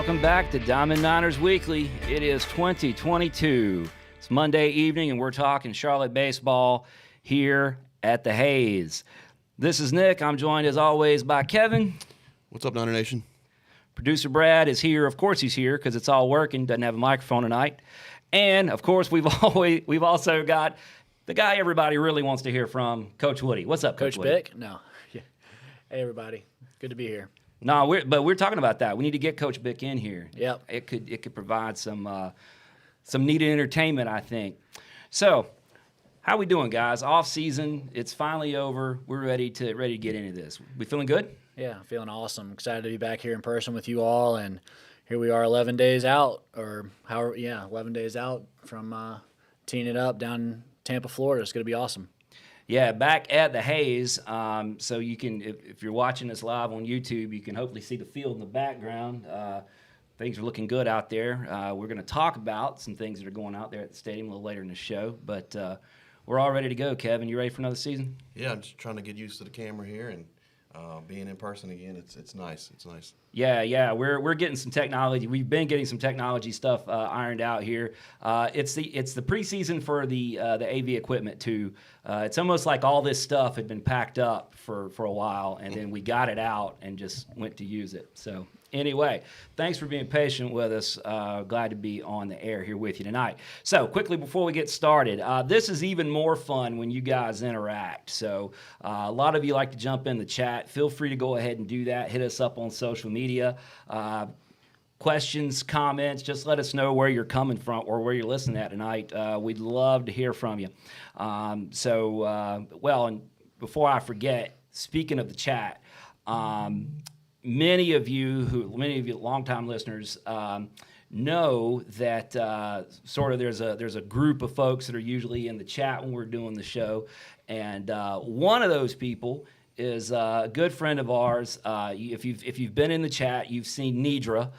Welcome back to Diamond Niners Weekly. It is 2022. It's Monday evening, and we're talking Charlotte baseball here at the Hayes. This is Nick. I'm joined, as always, by Kevin. What's up, Niner Nation? Producer Brad is here. Of course he's here because it's all working. Doesn't have a microphone tonight. And, of course, we've also got the guy everybody really wants to hear from, Coach Woody. What's up, Coach Woody? Bick? No. Yeah. Hey, everybody. Good to be here. No, we're talking about that. We need to get Coach Bick in here. Yep. It could provide some needed entertainment, I think. So, how we doing, guys? Off season, it's finally over. We're ready to get into this. We feeling good? Yeah, feeling awesome. Excited to be back here in person with you all, and here we are 11 days out, 11 days out from teeing it up down in Tampa, Florida. It's going to be awesome. Yeah, back at the Hayes. So you can, if you're watching this live on YouTube, you can hopefully see the field in the background. Things are looking good out there. We're going to talk about some things that are going out there at the stadium a little later in the show, but we're all ready to go. Kevin, you ready for another season? Yeah, I'm just trying to get used to the camera here and being in person again. It's nice. It's nice. Yeah. We're getting some technology. We've been getting some technology stuff ironed out here. It's the preseason for the AV equipment too. It's almost like all this stuff had been packed up for a while, and then we got it out and just went to use it. So anyway, thanks for being patient with us. Glad to be on the air here with you tonight. So quickly before we get started, this is even more fun when you guys interact. So a lot of you like to jump in the chat. Feel free to go ahead and do that. Hit us up on social media. Questions, comments, just let us know where you're coming from or where you're listening at tonight. We'd love to hear from you. And before I forget, speaking of the chat, many of you longtime listeners know that there's a group of folks that are usually in the chat when we're doing the show, and one of those people is a good friend of ours. If you've been in the chat, you've seen Nidra.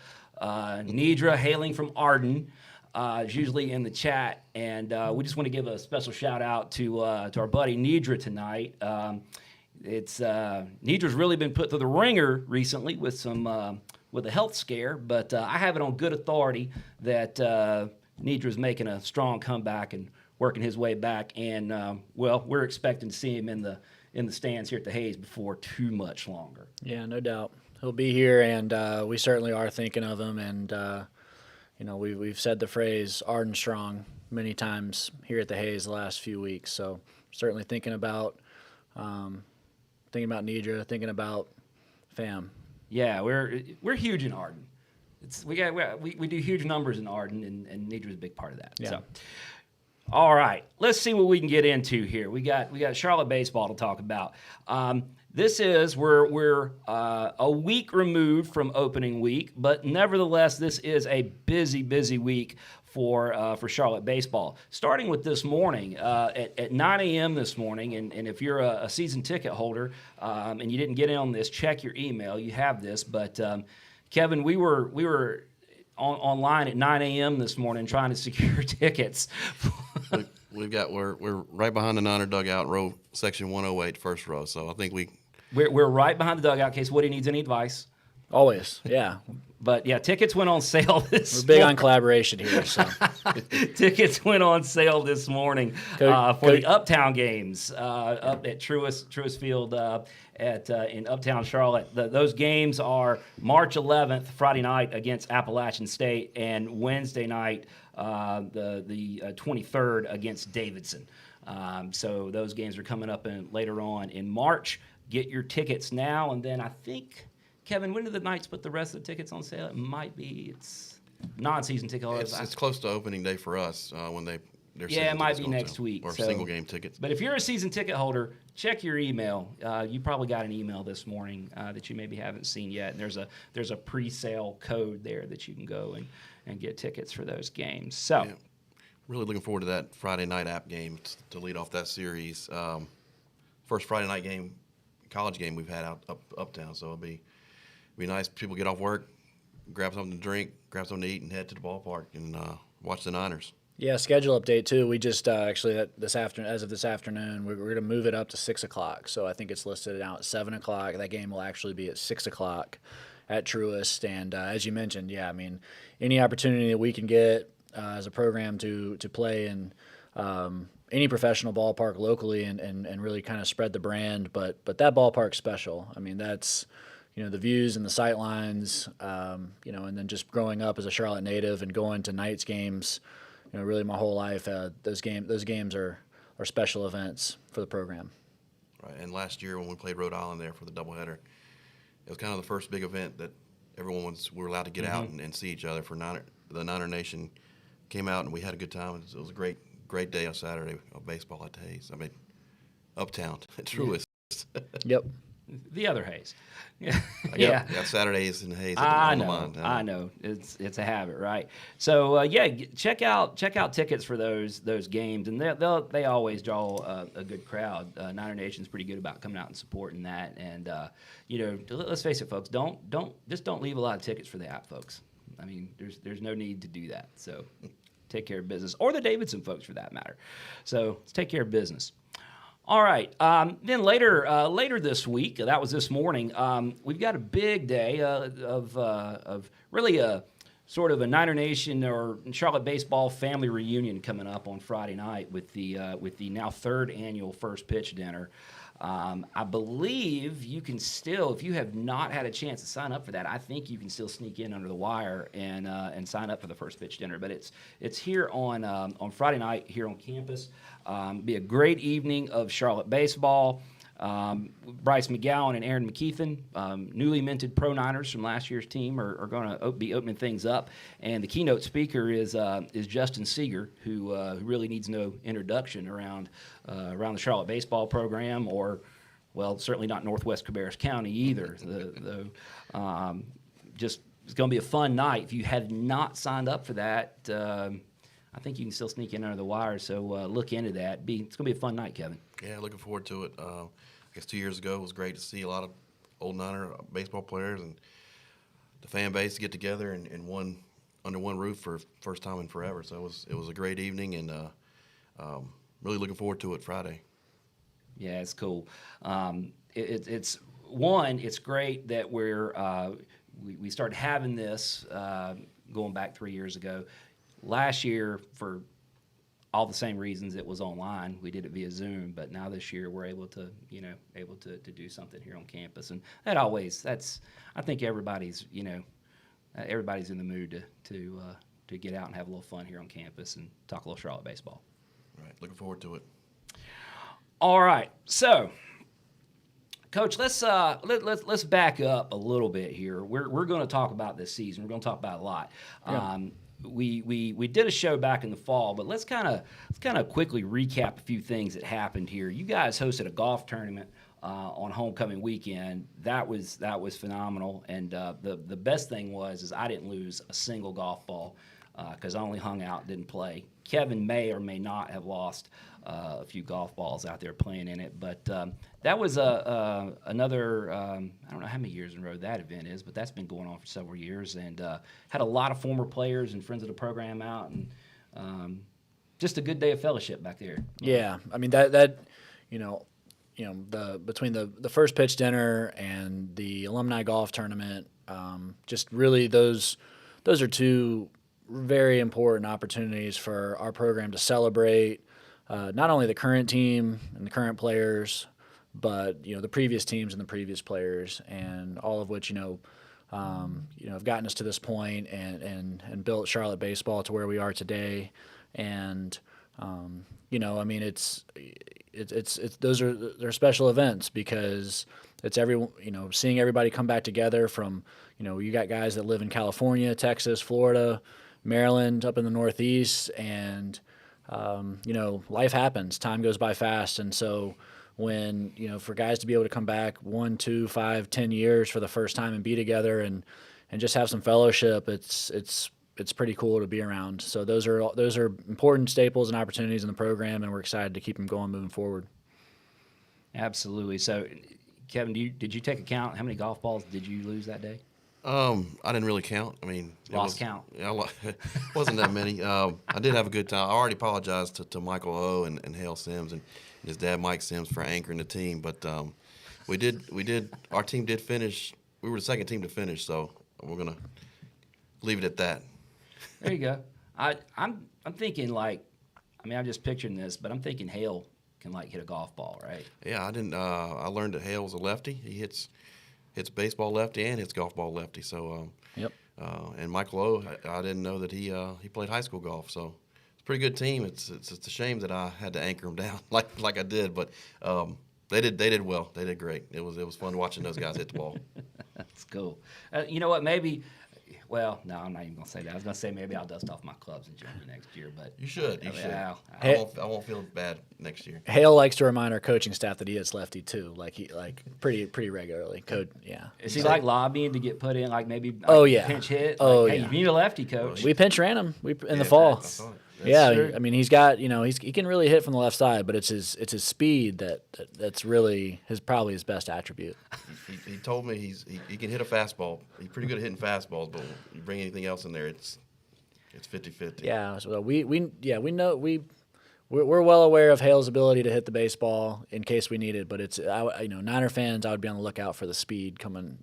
Nidra, hailing from Arden, is usually in the chat, and we just want to give a special shout out to our buddy Nidra tonight. Nidra's really been put through the ringer recently with a health scare, but I have it on good authority that Nidra's making a strong comeback and working his way back, and we're expecting to see him in the stands here at the Hayes before too much longer. Yeah, no doubt. He'll be here, and we certainly are thinking of him. And we've said the phrase "Arden strong" many times here at the Hayes the last few weeks. So certainly thinking about Nidra, thinking about fam. Yeah, we're huge in Arden. We do huge numbers in Arden, and Nidra's a big part of that. Yeah. So. All right, let's see what we can get into here. We got Charlotte baseball to talk about. We're a week removed from opening week, but nevertheless, this is a busy week for Charlotte baseball. Starting with this morning at 9 a.m. this morning, and if you're a season ticket holder and you didn't get in on this, check your email. You have this, but Kevin, we were online at 9 a.m. this morning trying to secure tickets. We're right behind the Niner dugout, section 108, first row. So I think we're right behind the dugout in case Woody needs any advice. Always, yeah. But yeah, tickets went on sale this. We're big on collaboration here. So tickets went on sale this morning for the Uptown games up at Truist Field in Uptown Charlotte. Those games are March 11th, Friday night against Appalachian State, and Wednesday night, the 23rd against Davidson. So those games are coming up later on in March. Get your tickets now, and then I think. Kevin, when do the Knights put the rest of the tickets on sale? It's non-season ticket holders. It's close to opening day for us when they're yeah, it might be next week. Or single game tickets. But if you're a season ticket holder, check your email. You probably got an email this morning that you maybe haven't seen yet. And there's a pre-sale code there that you can go and get tickets for those games. So, yeah. Really looking forward to that Friday night app game to lead off that series. First Friday night game, college game we've had uptown, so it'll be nice. People get off work, grab something to drink, grab something to eat, and head to the ballpark and watch the Niners. Yeah, schedule update too. We just this afternoon, we're going to move it up to 6 o'clock. So I think it's listed now at 7 o'clock. That game will actually be at 6 o'clock, at Truist. And as you mentioned, yeah, I mean, any opportunity that we can get as a program to play in any professional ballpark locally and really kind of spread the brand. But that ballpark's special. I mean, that's, the views and the sight lines, and then just growing up as a Charlotte native and going to Knights games, really my whole life, those games are special events for the program. Right. And last year when we played Rhode Island there for the doubleheader, it was kind of the first big event that we were allowed to get out and see each other. The Niner Nation came out and we had a good time. It was a great day on Saturday of baseball at the Hayes. I mean, uptown at Truist. Yep. The other Hayes. Yeah. Yeah, Saturdays in the Hayes. I know. It's a habit, right? So check out tickets for those games, and they always draw a good crowd. Niner Nation's pretty good about coming out and supporting that, and let's face it, folks. Don't leave a lot of tickets for the app, folks. I mean, there's no need to do that. So take care of business, or the Davidson folks for that matter. So let's take care of business. All right. Then later this week, that was this morning, we've got a big day of really a sort of a Niner Nation or Charlotte baseball family reunion coming up on Friday night with the now third annual First Pitch Dinner. I believe you can still, if you have not had a chance to sign up for that, I think you can still sneak in under the wire and sign up for the First Pitch Dinner. But it's here on Friday night here on campus. Be a great evening of Charlotte baseball. Bryce McGowan and Aaron McKeithen, newly minted Pro Niners from last year's team, are going to be opening things up. And the keynote speaker is Justin Seeger, who really needs no introduction around the Charlotte baseball program, or, well, certainly not Northwest Cabarrus County either. Just it's going to be a fun night. If you have not signed up for that, I think you can still sneak in under the wire. So look into that. It's going to be a fun night, Kevin. Yeah, looking forward to it. I guess 2 years ago it was great to see a lot of old Niner baseball players and the fan base get together and under one roof for first time in forever. So it was a great evening, and really looking forward to it Friday. Yeah, it's cool. It's great that we started having this going back 3 years ago. Last year, for all the same reasons, it was online. We did it via Zoom, but now this year we're able to do something here on campus, and I think everybody's in the mood to get out and have a little fun here on campus and talk a little Charlotte baseball. Right, looking forward to it. All right, so Coach, let's back up a little bit here. We're going to talk about this season. We're going to talk about a lot. Yeah. We did a show back in the fall, but let's kind of quickly recap a few things that happened here. You guys hosted a golf tournament on homecoming weekend. That was phenomenal, and the best thing is I didn't lose a single golf ball because I only hung out, didn't play. Kevin may or may not have lost a few golf balls out there playing in it, but that was another, I don't know how many years in a row that event is, but that's been going on for several years, and had a lot of former players and friends of the program out, and just a good day of fellowship back there. Yeah, I mean that between the First Pitch Dinner and the alumni golf tournament, just really those are two very important opportunities for our program to celebrate not only the current team and the current players, but the previous teams and the previous players, and all of which have gotten us to this point and built Charlotte baseball to where we are today. And I mean it's they're special events because it's seeing everybody come back together from you got guys that live in California, Texas, Florida, Maryland, up in the Northeast, and life happens. Time goes by fast, and so when for guys to be able to come back 1, 2, 5, 10 years for the first time and be together and just have some fellowship, it's pretty cool to be around. So those are important staples and opportunities in the program, and we're excited to keep them going moving forward. Absolutely. So, Kevin, did you take account? How many golf balls did you lose that day? I didn't really count. I mean, lost count. Yeah, it wasn't that many. I did have a good time. I already apologized to Michael O. and Hale Sims and his dad Mike Sims for anchoring the team, but our team did finish. we were the second team to finish, so we're gonna leave it at that. There you go. I'm thinking I'm just picturing this, but I'm thinking Hale can hit a golf ball, right? Yeah, I didn't. I learned that Hale's a lefty. He hits baseball lefty and hits golf ball lefty. So Yep. And Michael O, I didn't know that he played high school golf. So it's a pretty good team. It's a shame that I had to anchor them down like I did, but they did well. They did great. It was fun watching those guys hit the ball. That's cool. You know what? Maybe. Well, no, I'm not even gonna say that. I was gonna say maybe I'll dust off my clubs and join you next year, but You should. Yeah, I won't feel bad next year. Hale likes to remind our coaching staff that he hits lefty too, pretty regularly. Yeah. Is he lobbying to get put in maybe pinch hit? Hey, you need a lefty coach. We pinch ran him in the fall. I saw it. Yeah, true. I mean he's got he can really hit from the left side, but it's his speed that's really probably his best attribute. He told me he can hit a fastball. He's pretty good at hitting fastballs, but you bring anything else in there, it's 50-50. Yeah, so we know we're well aware of Hale's ability to hit the baseball in case we need it, but it's Niner fans, I would be on the lookout for the speed coming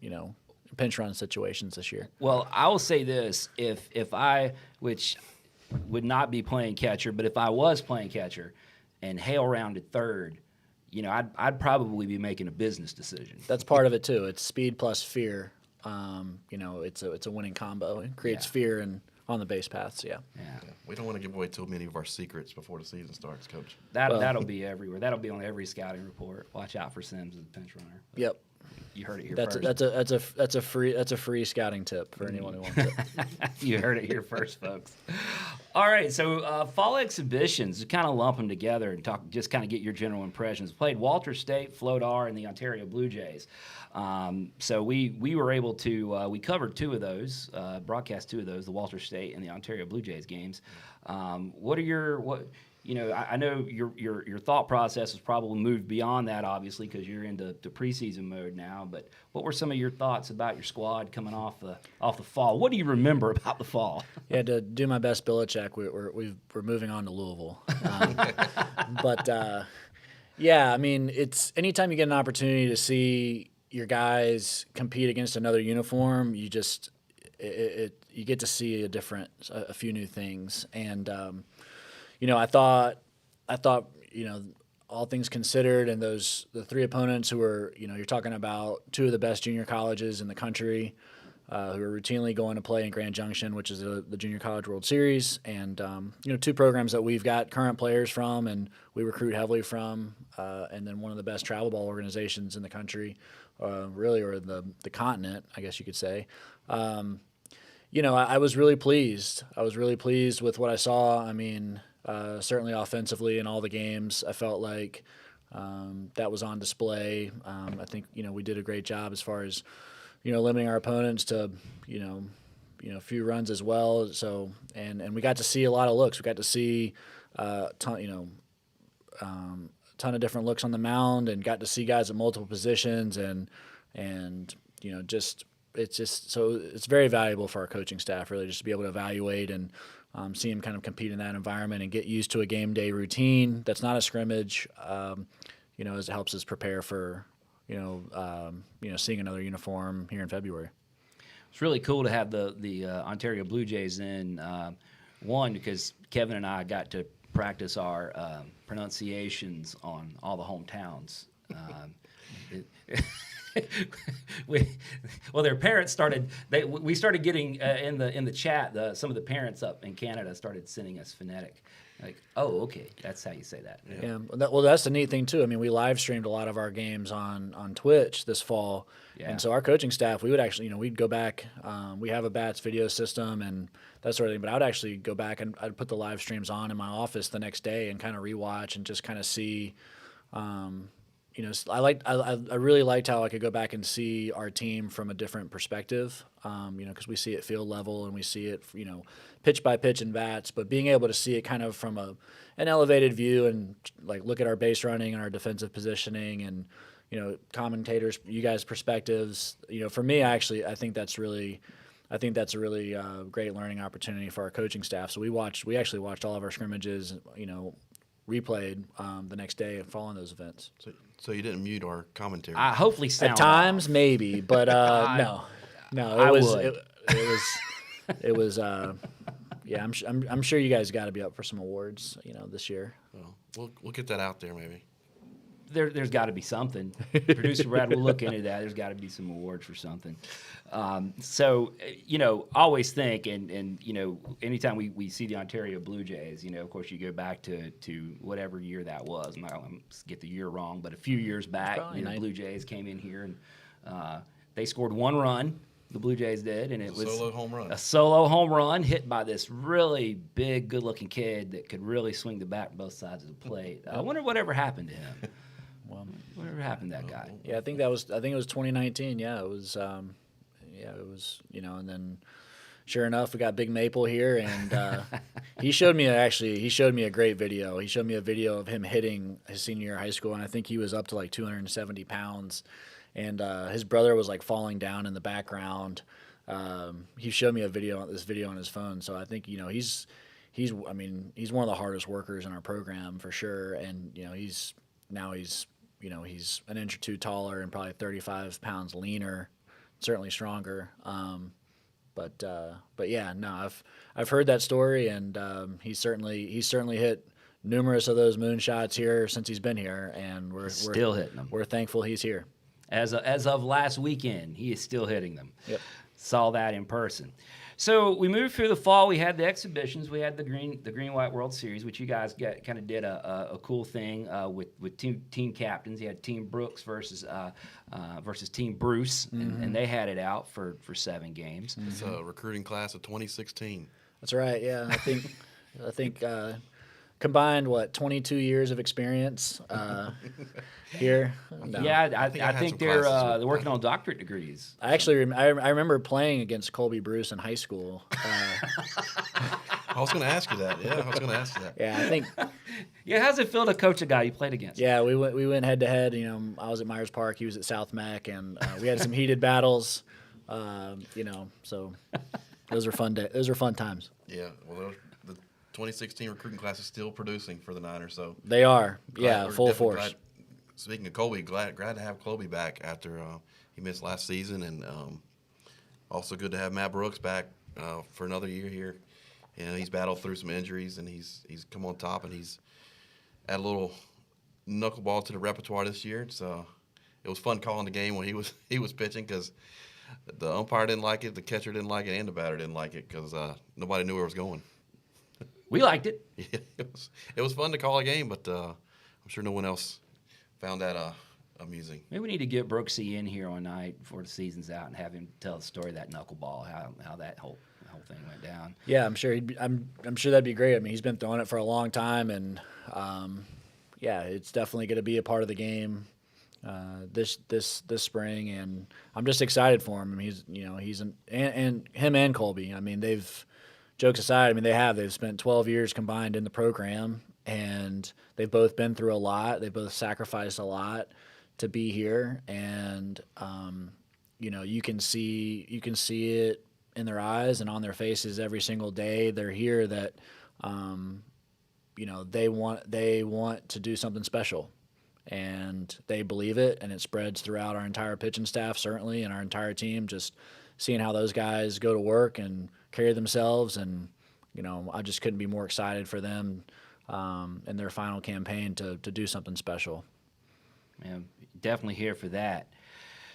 pinch run situations this year. Well, I will say this: if I, which would not be playing catcher, but if I was playing catcher, and Hale rounded third, I'd probably be making a business decision. That's part of it too. It's speed plus fear. It's a winning combo. It creates fear and on the base paths. Yeah. We don't want to give away too many of our secrets before the season starts, Coach. That'll be everywhere. That'll be on every scouting report. Watch out for Sims as a pinch runner. Yep. You heard it here first. That's a free scouting tip for anyone who wants it. You heard it here first, folks. All right, so fall exhibitions, kind of lump them together and just kind of get your general impressions. Played Walter State, Flodar, and the Ontario Blue Jays. So we were able to we covered two of those, broadcast two of those, the Walter State and the Ontario Blue Jays games. What are your I know your thought process has probably moved beyond that, obviously, because you're into preseason mode now. But what were some of your thoughts about your squad coming off the fall? What do you remember about the fall? Yeah, to do my best Belichick, we're moving on to Louisville. Yeah, I mean, it's anytime you get an opportunity to see your guys compete against another uniform, you just you get to see a few new things. And I thought all things considered, and the three opponents who were, you're talking about two of the best junior colleges in the country, who are routinely going to play in Grand Junction, which is the Junior College World Series, and two programs that we've got current players from and we recruit heavily from, and then one of the best travel ball organizations in the country, really, or the continent, I guess you could say. I was really pleased. I was really pleased with what I saw. I mean, certainly offensively in all the games, I felt like that was on display. I think we did a great job as far as limiting our opponents to a few runs as well. So and we got to see a lot of looks. We got to see ton of different looks on the mound, and got to see guys at multiple positions, and it's very valuable for our coaching staff, really, just to be able to evaluate and see him kind of compete in that environment and get used to a game day routine that's not a scrimmage, as it helps us prepare for, seeing another uniform here in February. It's really cool to have the Ontario Blue Jays in, one, because Kevin and I got to practice our pronunciations on all the hometowns. Their parents started. We started getting in the chat. Some of the parents up in Canada started sending us phonetic. Like, oh, okay, that's how you say that. Yeah. That's the neat thing too. I mean, we live streamed a lot of our games on Twitch this fall, and so our coaching staff, we would actually, we'd go back. We have a Bats video system and that sort of thing, but I would actually go back and I'd put the live streams on in my office the next day and kind of rewatch and just kind of see. I really liked how I could go back and see our team from a different perspective, because we see it field level and we see it, pitch by pitch in bats, but being able to see it kind of from an elevated view and look at our base running and our defensive positioning and, commentators, you guys' perspectives, for me, I think that's a really great learning opportunity for our coaching staff. So we actually watched all of our scrimmages, replayed the next day following those events. So you didn't mute our commentary. I hopefully sound At times, off. maybe, but no. I would. It was. Yeah, I'm sure you guys got to be up for some awards, this year. Well, we'll get that out there maybe. There's got to be something. Producer Brad will look into that. There's got to be some awards for something. So, always think, and anytime we see the Ontario Blue Jays, of course, you go back to whatever year that was. I'm not going to get the year wrong, but a few years back, the Blue Jays came in here and they scored 1 run. The Blue Jays did, and it was solo home run. A solo home run hit by this really big, good-looking kid that could really swing the bat from both sides of the plate. I wonder whatever happened to him. Well, whatever happened to that guy? Yeah, I think it was 2019. Yeah, it was. And then sure enough, we got Big Maple here, and he showed me a great video. He showed me a video of him hitting his senior year of high school, and I think he was up to like 270 pounds. And his brother was like falling down in the background. He showed me this video on his phone. So I think he's one of the hardest workers in our program for sure. And he's an inch or two taller and probably 35 pounds leaner, certainly stronger. But yeah, no, I've heard that story, and he's certainly hit numerous of those moonshots here since he's been here, and we're still hitting them. We're thankful he's here. As of last weekend, he is still hitting them. Yep. Saw that in person. So we moved through the fall. We had the exhibitions. We had the Green White World Series, which you guys kind of did a cool thing with team captains. You had Team Brooks versus Team Bruce, and they had it out for 7 games. It's a recruiting class of 2016. That's right. Yeah, I think combined 22 years of experience here. No. Yeah, I think they're working on doctorate degrees. I actually I remember playing against Colby Bruce in high school. I was going to ask you that. Yeah, I was going to ask you that. Yeah, I think. Yeah, how's it feel to coach a guy you played against? Yeah, we went head to head. I was at Myers Park, he was at South Mac, and we had some heated battles. So those were fun. Those were fun times. Yeah, well, the 2016 recruiting class is still producing for the Niners, so they are. We're full force. Glad, speaking of Colby, glad to have Colby back after he missed last season, and also good to have Matt Brooks back for another year here. He's battled through some injuries, and he's come on top, and he's added a little knuckleball to the repertoire this year. So it was fun calling the game when he was pitching, because the umpire didn't like it, the catcher didn't like it, and the batter didn't like it, because nobody knew where it was going. We liked it. Yeah, it was fun to call a game, but I'm sure no one else found that amusing. Maybe we need to get Brooksy in here one night before the season's out and have him tell the story of that knuckleball, how that whole thing went down. Yeah, I'm sure I'm sure that'd be great. I mean, he's been throwing it for a long time, and yeah, it's definitely going to be a part of the game this spring, and I'm just excited for him. I mean, and him and Colby. I mean, jokes aside, I mean, they've spent 12 years combined in the program, and they've both been through a lot. They've both sacrificed a lot to be here, and you can see it in their eyes and on their faces every single day they're here that they want to do something special, and they believe it, and it spreads throughout our entire pitching staff, certainly, and our entire team. Just seeing how those guys go to work and carry themselves, and I just couldn't be more excited for them in their final campaign to do something special. Yeah, definitely here for that.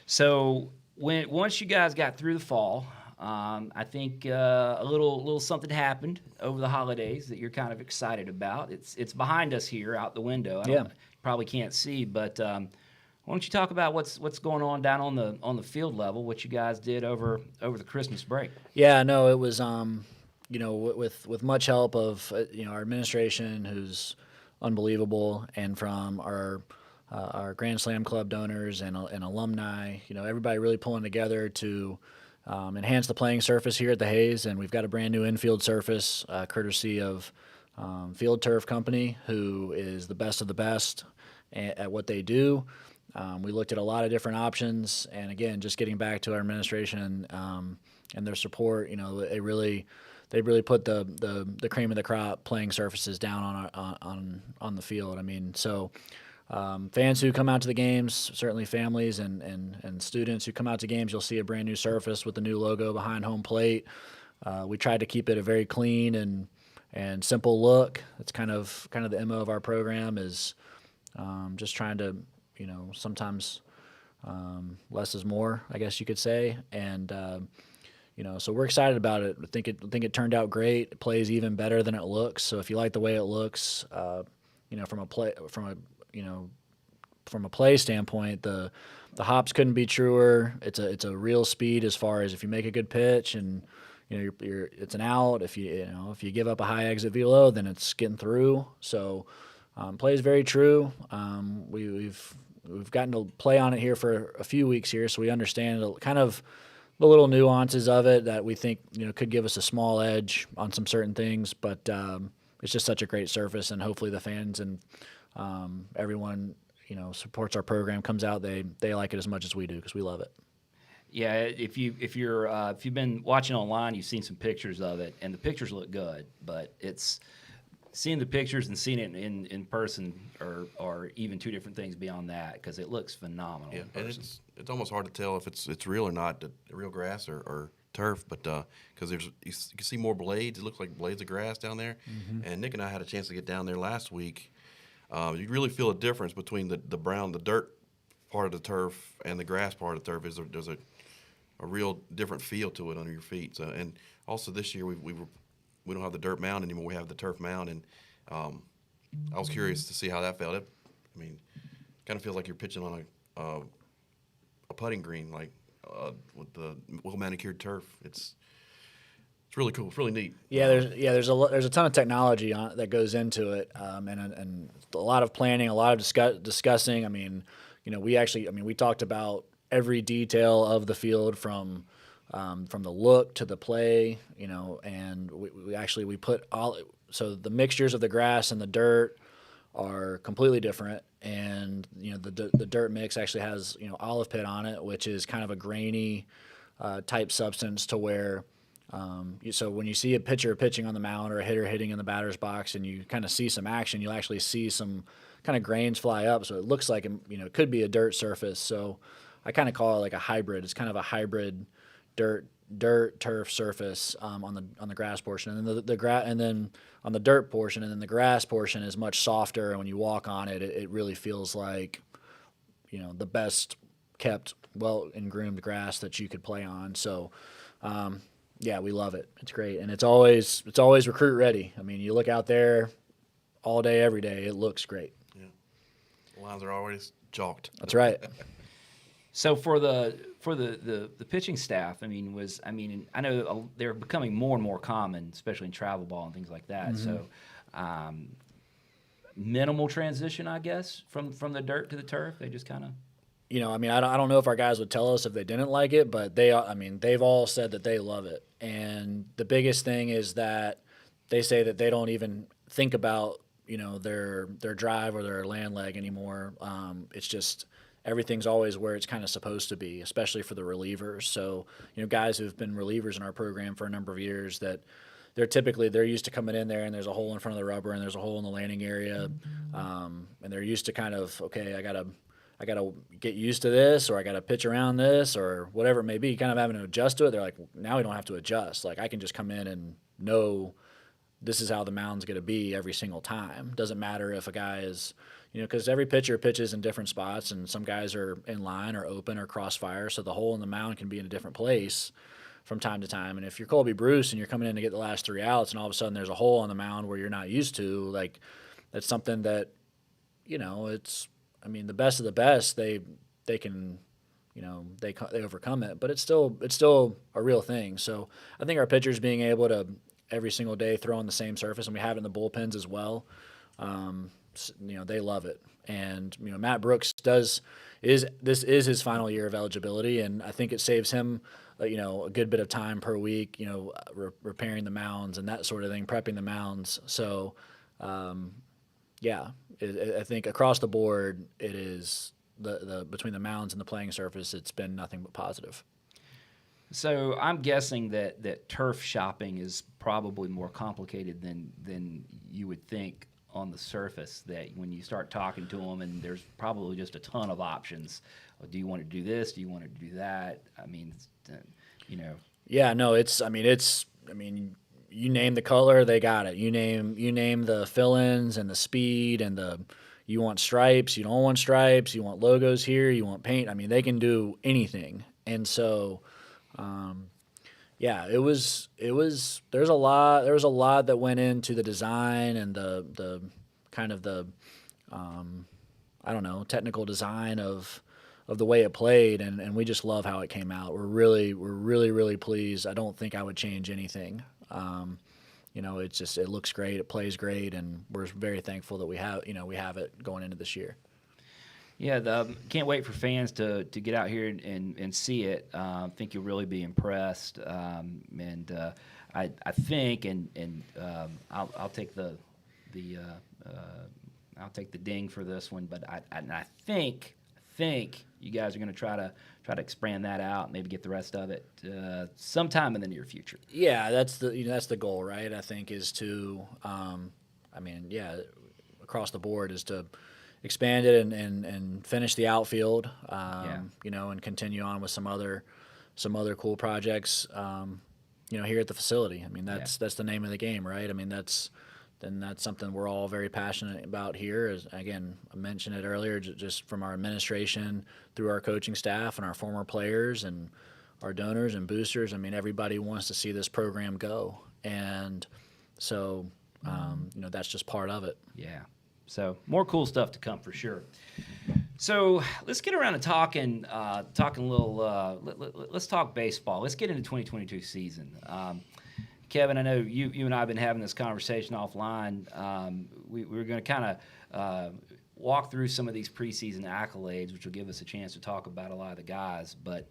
So once you guys got through the fall, I think a little something happened over the holidays that you're kind of excited about. It's behind us here, out the window. You probably can't see, but why don't you talk about what's going on down on the field level? What you guys did over the Christmas break? Yeah, no, it was with much help of our administration, who's unbelievable, and from our Grand Slam Club donors and alumni. Everybody really pulling together to enhance the playing surface here at the Hayes, and we've got a brand new infield surface courtesy of Field Turf Company, who is the best of the best at what they do. We looked at a lot of different options, and again, just getting back to our administration and their support, they really put the cream of the crop playing surfaces down on the field. I mean, so fans who come out to the games, certainly families and students who come out to games, you'll see a brand new surface with the new logo behind home plate. We tried to keep it a very clean and simple look. That's kind of the MO of our program is just trying to, sometimes less is more, I guess you could say. And so we're excited about it. I think it turned out great. It plays even better than it looks. So if you like the way it looks, from a play standpoint, the hops couldn't be truer. It's a real speed as far as if you make a good pitch and it's an out. If you give up a high exit velo, then it's getting through. So plays very true. We've gotten to play on it here for a few weeks here, so we understand kind of the little nuances of it that we think could give us a small edge on some certain things. But it's just such a great surface, and hopefully the fans and everyone supports our program, comes out, they like it as much as we do because we love it. Yeah, if you've been watching online, you've seen some pictures of it, and the pictures look good, but it's seeing the pictures and seeing it in person are even two different things beyond that because it looks phenomenal. Yeah, and it's almost hard to tell if it's real or not, the real grass or turf, but because you can see more blades. It looks like blades of grass down there. Mm-hmm. And Nick and I had a chance to get down there last week. You really feel a difference between the dirt part of the turf and the grass part of the turf. There's a real different feel to it under your feet. So, and also this year we don't have the dirt mound anymore. We have the turf mound, and I was curious to see how that felt. Kind of feels like you're pitching on a putting green, like with the well manicured turf. It's really cool. It's really neat. Yeah, there's a ton of technology that goes into it, and a lot of planning, a lot of discussing. We talked about every detail of the field from the look to the play, and we put so the mixtures of the grass and the dirt are completely different, and the dirt mix actually has olive pit on it, which is kind of a grainy type substance to where so when you see a pitcher pitching on the mound or a hitter hitting in the batter's box and you kind of see some action, you'll actually see some kind of grains fly up, so it looks like it could be a dirt surface. So I kind of call it like a hybrid. It's kind of a hybrid dirt turf surface on the grass portion, and then and then on the dirt portion, and then the grass portion is much softer. And when you walk on it, it really feels like the best kept, well and groomed grass that you could play on. So yeah, we love it. It's great, and it's always recruit ready. You look out there all day, every day. It looks great. Yeah, the lines are always chalked. That's right. So for the pitching staff, I know they're becoming more and more common, especially in travel ball and things like that. Mm-hmm. So minimal transition, I guess, from the dirt to the turf. They just kind of. I don't know if our guys would tell us if they didn't like it, but they've all said that they love it. And the biggest thing is that they say that they don't even think about, their drive or their land leg anymore. It's just everything's always where it's kind of supposed to be, especially for the relievers. So, guys who've been relievers in our program for a number of years, that they're used to coming in there and there's a hole in front of the rubber and there's a hole in the landing area. And they're used to kind of, okay, I got to get used to this, or I got to pitch around this, or whatever it may be, kind of having to adjust to it. They're like, now we don't have to adjust. Like, I can just come in and know this is how the mound's going to be every single time. Doesn't matter if a guy is, because every pitcher pitches in different spots, and some guys are in line or open or crossfire, so the hole in the mound can be in a different place from time to time. And if you're Colby Bruce and you're coming in to get the last 3 outs, and all of a sudden there's a hole on the mound where you're not used to, like, that's something that, it's, the best of the best, they can, they overcome it, but it's still a real thing. So I think our pitchers being able to every single day throw on the same surface, and we have it in the bullpens as well. They love it. And Matt Brooks this is his final year of eligibility, and I think it saves him a good bit of time per week, repairing the mounds and that sort of thing, prepping the mounds. So I think across the board, it is the between the mounds and the playing surface, it's been nothing but positive. So I'm guessing that turf shopping is probably more complicated than you would think on the surface. That when you start talking to them, and there's probably just a ton of options. Do you want to do this? Do you want to do that? I mean, you know. Yeah, no, I mean, you name the color, they got it. You name the fill-ins and the speed and you want stripes, you don't want stripes, you want logos here, you want paint. I mean, they can do anything. And so, yeah, there's a lot that went into the design and the kind of the I don't know, technical design of the way it played, and we just love how it came out. We're really pleased. I don't think I would change anything. It looks great, it plays great, and we're very thankful that we have it going into this year. Yeah, can't wait for fans to get out here and see it. I think you'll really be impressed. I think, I'll take I'll take the ding for this one, but I think you guys are going to try to expand that out, maybe get the rest of it sometime in the near future. Yeah, that's the goal, right? I think is to, across the board is to expand it and finish the outfield, and continue on with some other cool projects, here at the facility. I mean, that's the name of the game, right? I mean, that's something we're all very passionate about here. As again, I mentioned it earlier, just from our administration through our coaching staff and our former players and our donors and boosters. I mean, everybody wants to see this program go, and so that's just part of it. Yeah. So more cool stuff to come for sure. So let's get around to talking a little. Let's talk baseball. Let's get into 2022 season. Kevin, I know you and I have been having this conversation offline. We're going to kind of walk through some of these preseason accolades, which will give us a chance to talk about a lot of the guys. But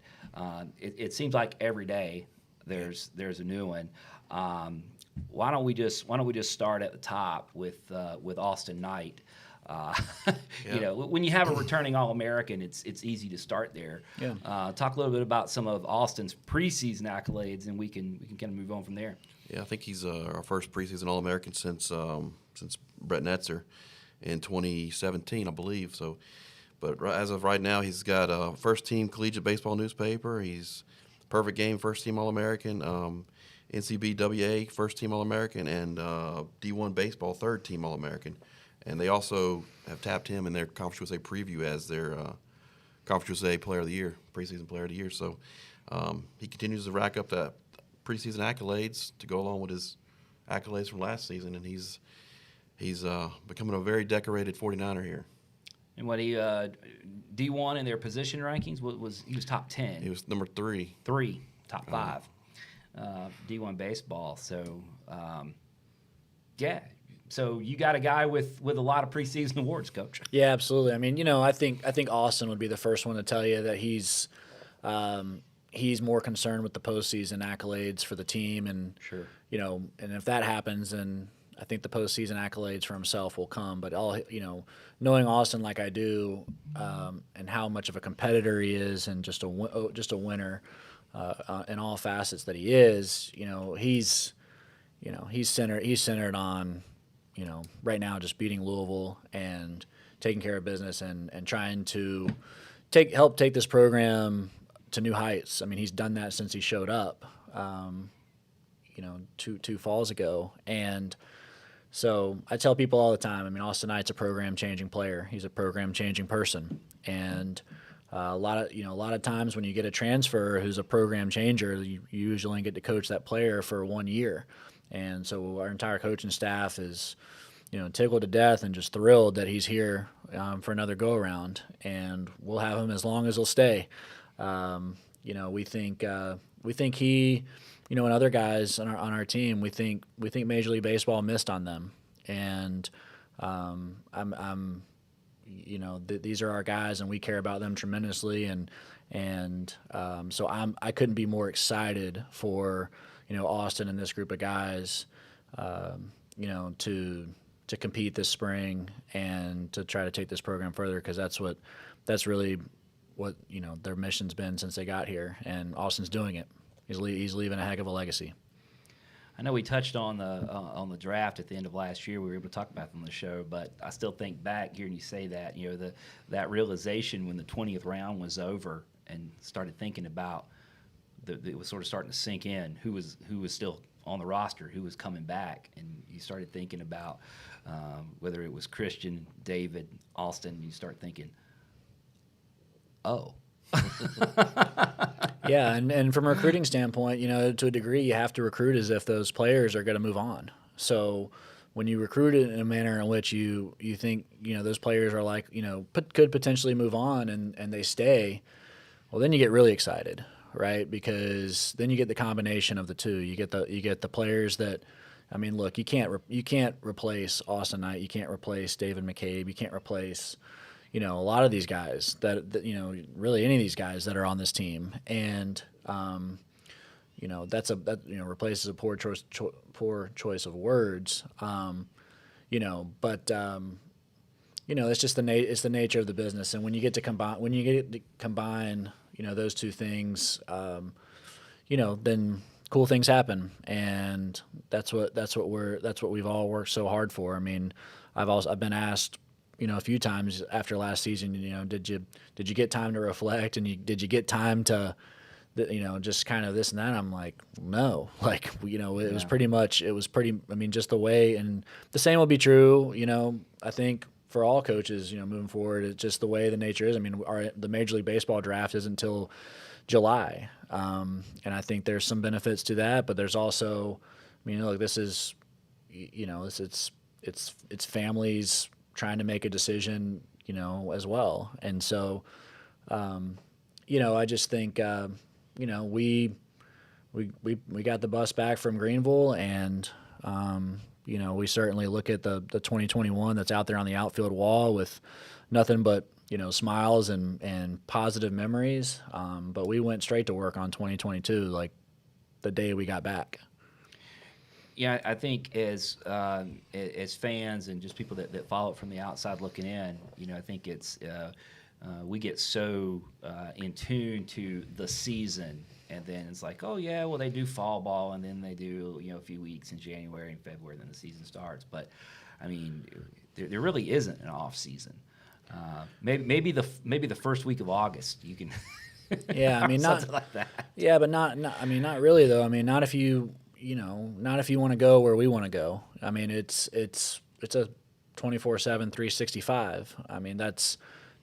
it seems like every day there's a new one. Why don't we just start at the top with Austin Knight? When you have a returning All-American, it's easy to start there. Yeah. Talk a little bit about some of Austin's preseason accolades, and we can kind of move on from there. Yeah, I think he's our first preseason All-American since Brett Netzer in 2017, I believe. So, but as of right now, he's got a first-team collegiate baseball newspaper. He's perfect game first-team All-American. NCBWA first-team All-American, and D1 baseball third-team All-American. And they also have tapped him in their Conference USA preview as their Conference USA Player of the Year, preseason Player of the Year. So he continues to rack up that preseason accolades to go along with his accolades from last season, and he's becoming a very decorated 49er here. And what he D1 in their position rankings he was top 10. He was number 3. Top 5. D1 baseball. So yeah. So you got a guy with a lot of preseason awards, Coach. Yeah, absolutely. I mean, I think Austin would be the first one to tell you that he's more concerned with the postseason accolades for the team, and sure, and if that happens, then I think the postseason accolades for himself will come. But knowing Austin like I do, and how much of a competitor he is, and just a winner in all facets that he is, he's centered on. Right now, just beating Louisville and taking care of business and trying to help take this program to new heights. I mean, he's done that since he showed up, two falls ago. And so I tell people all the time, I mean, Austin Knight's a program-changing player. He's a program-changing person. And a lot of times when you get a transfer who's a program changer, you usually get to coach that player for 1 year. And so our entire coaching staff is, tickled to death and just thrilled that he's here for another go-around. And we'll have him as long as he'll stay. We think he, and other guys on our team, we think Major League Baseball missed on them. And these are our guys, and we care about them tremendously. So I couldn't be more excited for Austin and this group of guys, to compete this spring and to try to take this program further, because that's really what their mission's been since they got here, and Austin's doing it. he's leaving a heck of a legacy. I know we touched on the draft at the end of last year. We were able to talk about it on the show, but I still think back hearing you say that, that realization when the 20th round was over and started thinking about it was sort of starting to sink in who was still on the roster, who was coming back, and you started thinking about whether it was Christian, David, Austin. You start thinking, oh. Yeah, and from a recruiting standpoint, to a degree, you have to recruit as if those players are going to move on. So when you recruit it in a manner in which you think those players are like could potentially move on and they stay, well, then you get really excited, right? Because then you get the combination of the two. You get the players that, I mean, look, you can't replace Austin Knight, you can't replace David McCabe, you can't replace a lot of these guys that really any of these guys that are on this team, and that replaces a poor choice of words, but it's just it's the nature of the business, and when you get to combine those two things, then cool things happen, and that's what we've all worked so hard for. I mean, I've been asked a few times after last season, did you get time to reflect, and did you get time to, just kind of this and that? I'm like, no, like, it was pretty, I mean, just the way, and the same will be true, I think for all coaches, moving forward, it's just the way the nature is. I mean, the Major League Baseball draft is until July. And I think there's some benefits to that, but there's also, I mean, look, this is, it's families trying to make a decision, as well. And so, I just think, we got the bus back from Greenville, and, we certainly look at the 2021 that's out there on the outfield wall with nothing but, smiles and positive memories. But we went straight to work on 2022, like the day we got back. Yeah, I think as fans and just people that follow it from the outside looking in, I think it's we get so in tune to the season, and then it's like, oh yeah, well they do fall ball, and then they do a few weeks in January and February, then the season starts. But I mean, there really isn't an off season. Maybe the first week of August you can. Yeah, I mean something like that. Yeah, but not. I mean, not really though. I mean, not if you. Not if you want to go where we want to go. I mean, it's a 24/7, 365. I mean,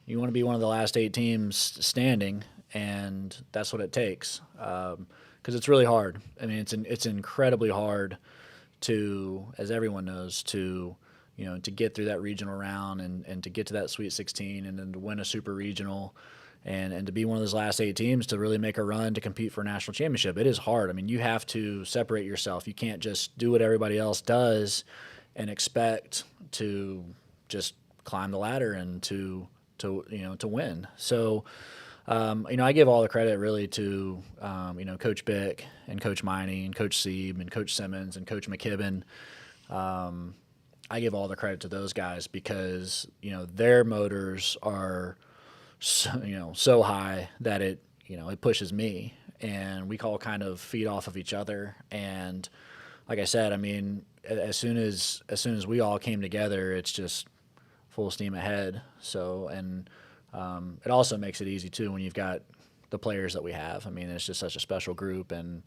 you want to be one of the last 8 teams standing, and that's what it takes. Because it's really hard. I mean, it's incredibly hard to, as everyone knows, to get through that regional round and to get to that Sweet 16 and then to win a super regional. And to be one of those last 8 teams to really make a run to compete for a national championship, it is hard. I mean, you have to separate yourself. You can't just do what everybody else does and expect to just climb the ladder and to win. So, I give all the credit really to Coach Bick and Coach Miney and Coach Sieb and Coach Simmons and Coach McKibben. I give all the credit to those guys because their motors are so high that it pushes me, and we all kind of feed off of each other. And like I said, I mean, as soon as we all came together, it's just full steam ahead. So, and it also makes it easy too when you've got the players that we have. I mean, it's just such a special group, and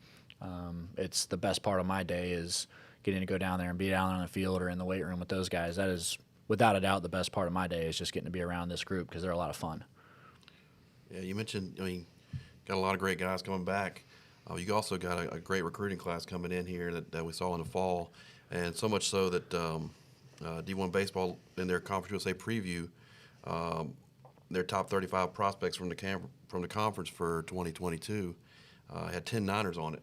it's the best part of my day is getting to go down there and be down on the field or in the weight room with those guys. That is without a doubt the best part of my day is just getting to be around this group because they're a lot of fun. Yeah, you mentioned, got a lot of great guys coming back. You also got a great recruiting class coming in here that we saw in the fall, and so much so that D1 Baseball in their Conference USA preview, their top 35 prospects from the conference for 2022 had 10 Niners on it.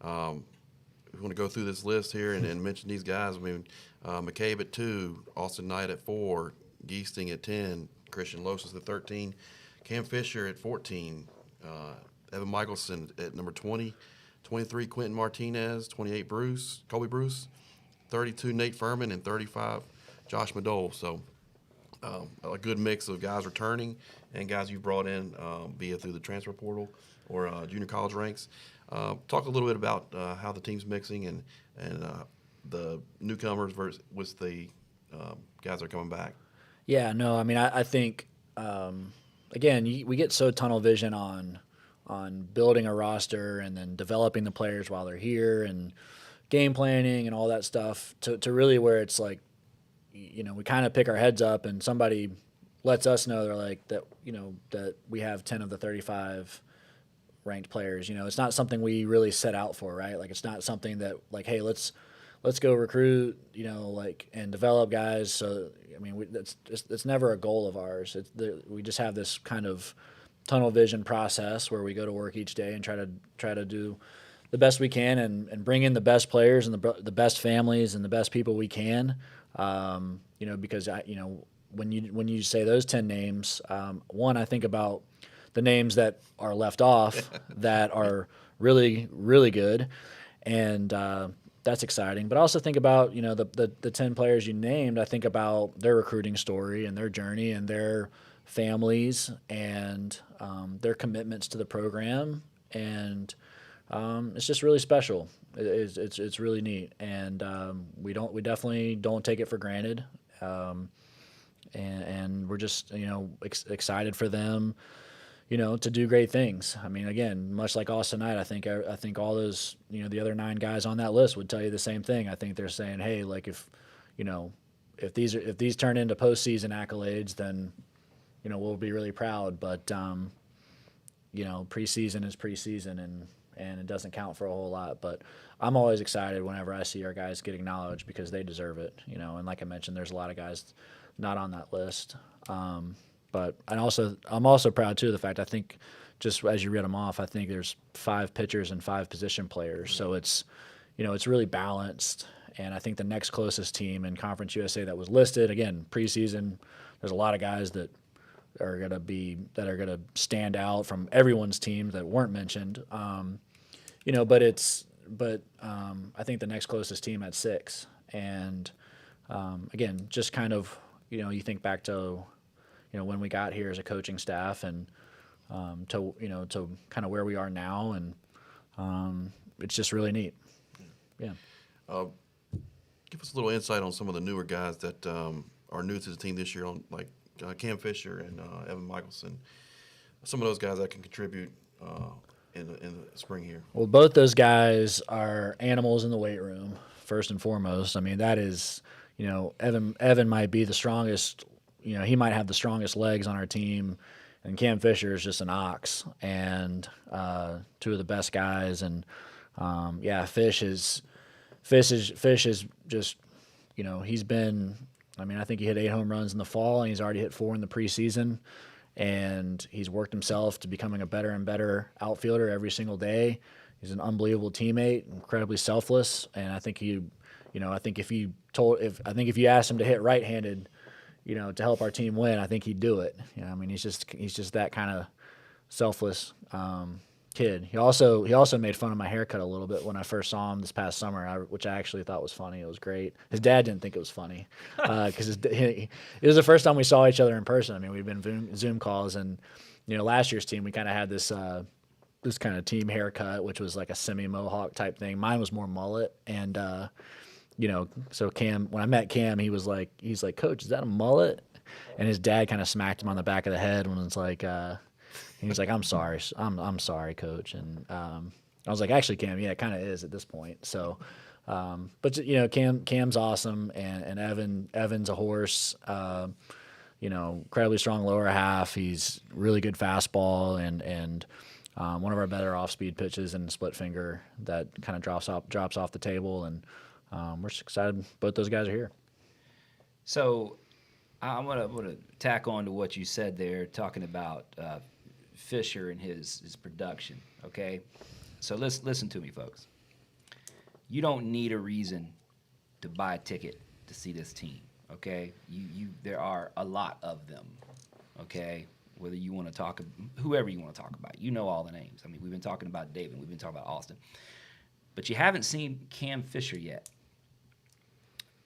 We want to go through this list here and mention these guys. I mean, McCabe at 2, Austin Knight at 4, Geesting at 10, Christian Losas at 13, Cam Fisher at 14, Evan Michaelson at number 20, 23 Quentin Martinez, 28 Colby Bruce, 32 Nate Furman, and 35 Josh Mcdole. So a good mix of guys returning and guys you've brought in, be it through the transfer portal or junior college ranks. Talk a little bit about how the team's mixing and the newcomers versus with the guys that are coming back. Yeah, no, I mean, I think again, we get so tunnel vision on building a roster and then developing the players while they're here and game planning and all that stuff to really where it's like, we kind of pick our heads up and somebody lets us know they're like that, that we have 10 of the 35 ranked players. It's not something we really set out for, right? Like it's not something that like, hey, let's go recruit, and develop guys. So I mean, it's never a goal of ours. We just have this kind of tunnel vision process where we go to work each day and try to do the best we can and bring in the best players and the best families and the best people we can. Because when you say those 10 names, one, I think about the names that are left off that are really, really good. And, that's exciting, but I also think about the 10 players you named. I think about their recruiting story and their journey and their families and their commitments to the program, and it's just really special. It's really neat, and we definitely don't take it for granted, and we're just excited for them. To do great things. I mean, again, much like Austin Knight, I think all those, the other 9 guys on that list would tell you the same thing. I think they're saying, hey, like if these turn into postseason accolades, then, we'll be really proud. But, preseason is preseason and it doesn't count for a whole lot. But I'm always excited whenever I see our guys get acknowledged because they deserve it, and like I mentioned, there's a lot of guys not on that list. But I'm also proud too of the fact I think just as you read them off, I think there's 5 pitchers and 5 position players, so it's it's really balanced. And I think the next closest team in Conference USA that was listed, again, preseason, there's a lot of guys that are gonna stand out from everyone's team that weren't mentioned. But I think the next closest team had 6, and again, just kind of you think back to when we got here as a coaching staff and to kind of where we are now, and it's just really neat. Yeah. Give us a little insight on some of the newer guys that are new to the team this year, on like Cam Fisher and Evan Michaelson. Some of those guys that can contribute in the spring here. Well, both those guys are animals in the weight room, first and foremost. I mean, that is, Evan might be the strongest. He might have the strongest legs on our team, and Cam Fisher is just an ox, and 2 of the best guys. And Fish is just, he's been. I mean, I think he hit 8 home runs in the fall, and he's already hit 4 in the preseason, and he's worked himself to becoming a better and better outfielder every single day. He's an unbelievable teammate, incredibly selfless, and I think if you asked him to hit right-handed, to help our team win, I think he'd do it. I mean, he's just that kind of selfless kid. He also made fun of my haircut a little bit when I first saw him this past summer, which I actually thought was funny. It was great. His dad didn't think it was funny because it was the first time we saw each other in person. I mean, we've been Zoom calls, and last year's team we kind of had this kind of team haircut, which was like a semi-mohawk type thing. Mine was more mullet, and so Cam, when I met Cam, he's like, Coach, is that a mullet? And his dad kind of smacked him on the back of the head when it's like, he was like, I'm sorry, Coach. And I was like, actually, Cam, yeah, it kind of is at this point. So, but Cam's awesome, and Evan's a horse. Incredibly strong lower half. He's really good fastball, and one of our better off-speed pitches and split finger that kind of drops off the table, and we're just excited both those guys are here. So I'm gonna tack on to what you said there, talking about Fisher and his production. Okay, so listen to me, folks. You don't need a reason to buy a ticket to see this team. Okay, there are a lot of them. Okay, whether you want to talk, whoever you want to talk about, all the names. I mean, we've been talking about David, we've been talking about Austin, but you haven't seen Cam Fisher yet.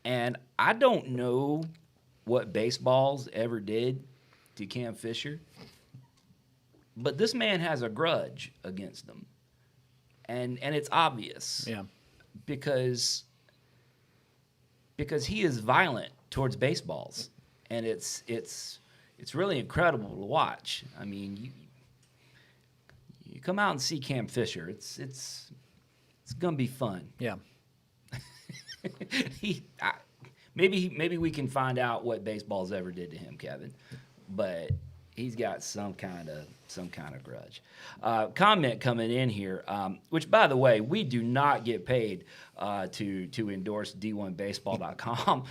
And I don't know what baseballs ever did to Cam Fisher, but this man has a grudge against them, and it's obvious. Yeah. Because he is violent towards baseballs, and it's really incredible to watch. I mean, you come out and see Cam Fisher. It's gonna be fun. Yeah. Maybe we can find out what baseballs ever did to him, Kevin, but he's got some kind of grudge. Comment coming in here, which, by the way, we do not get paid to endorse D1Baseball.com,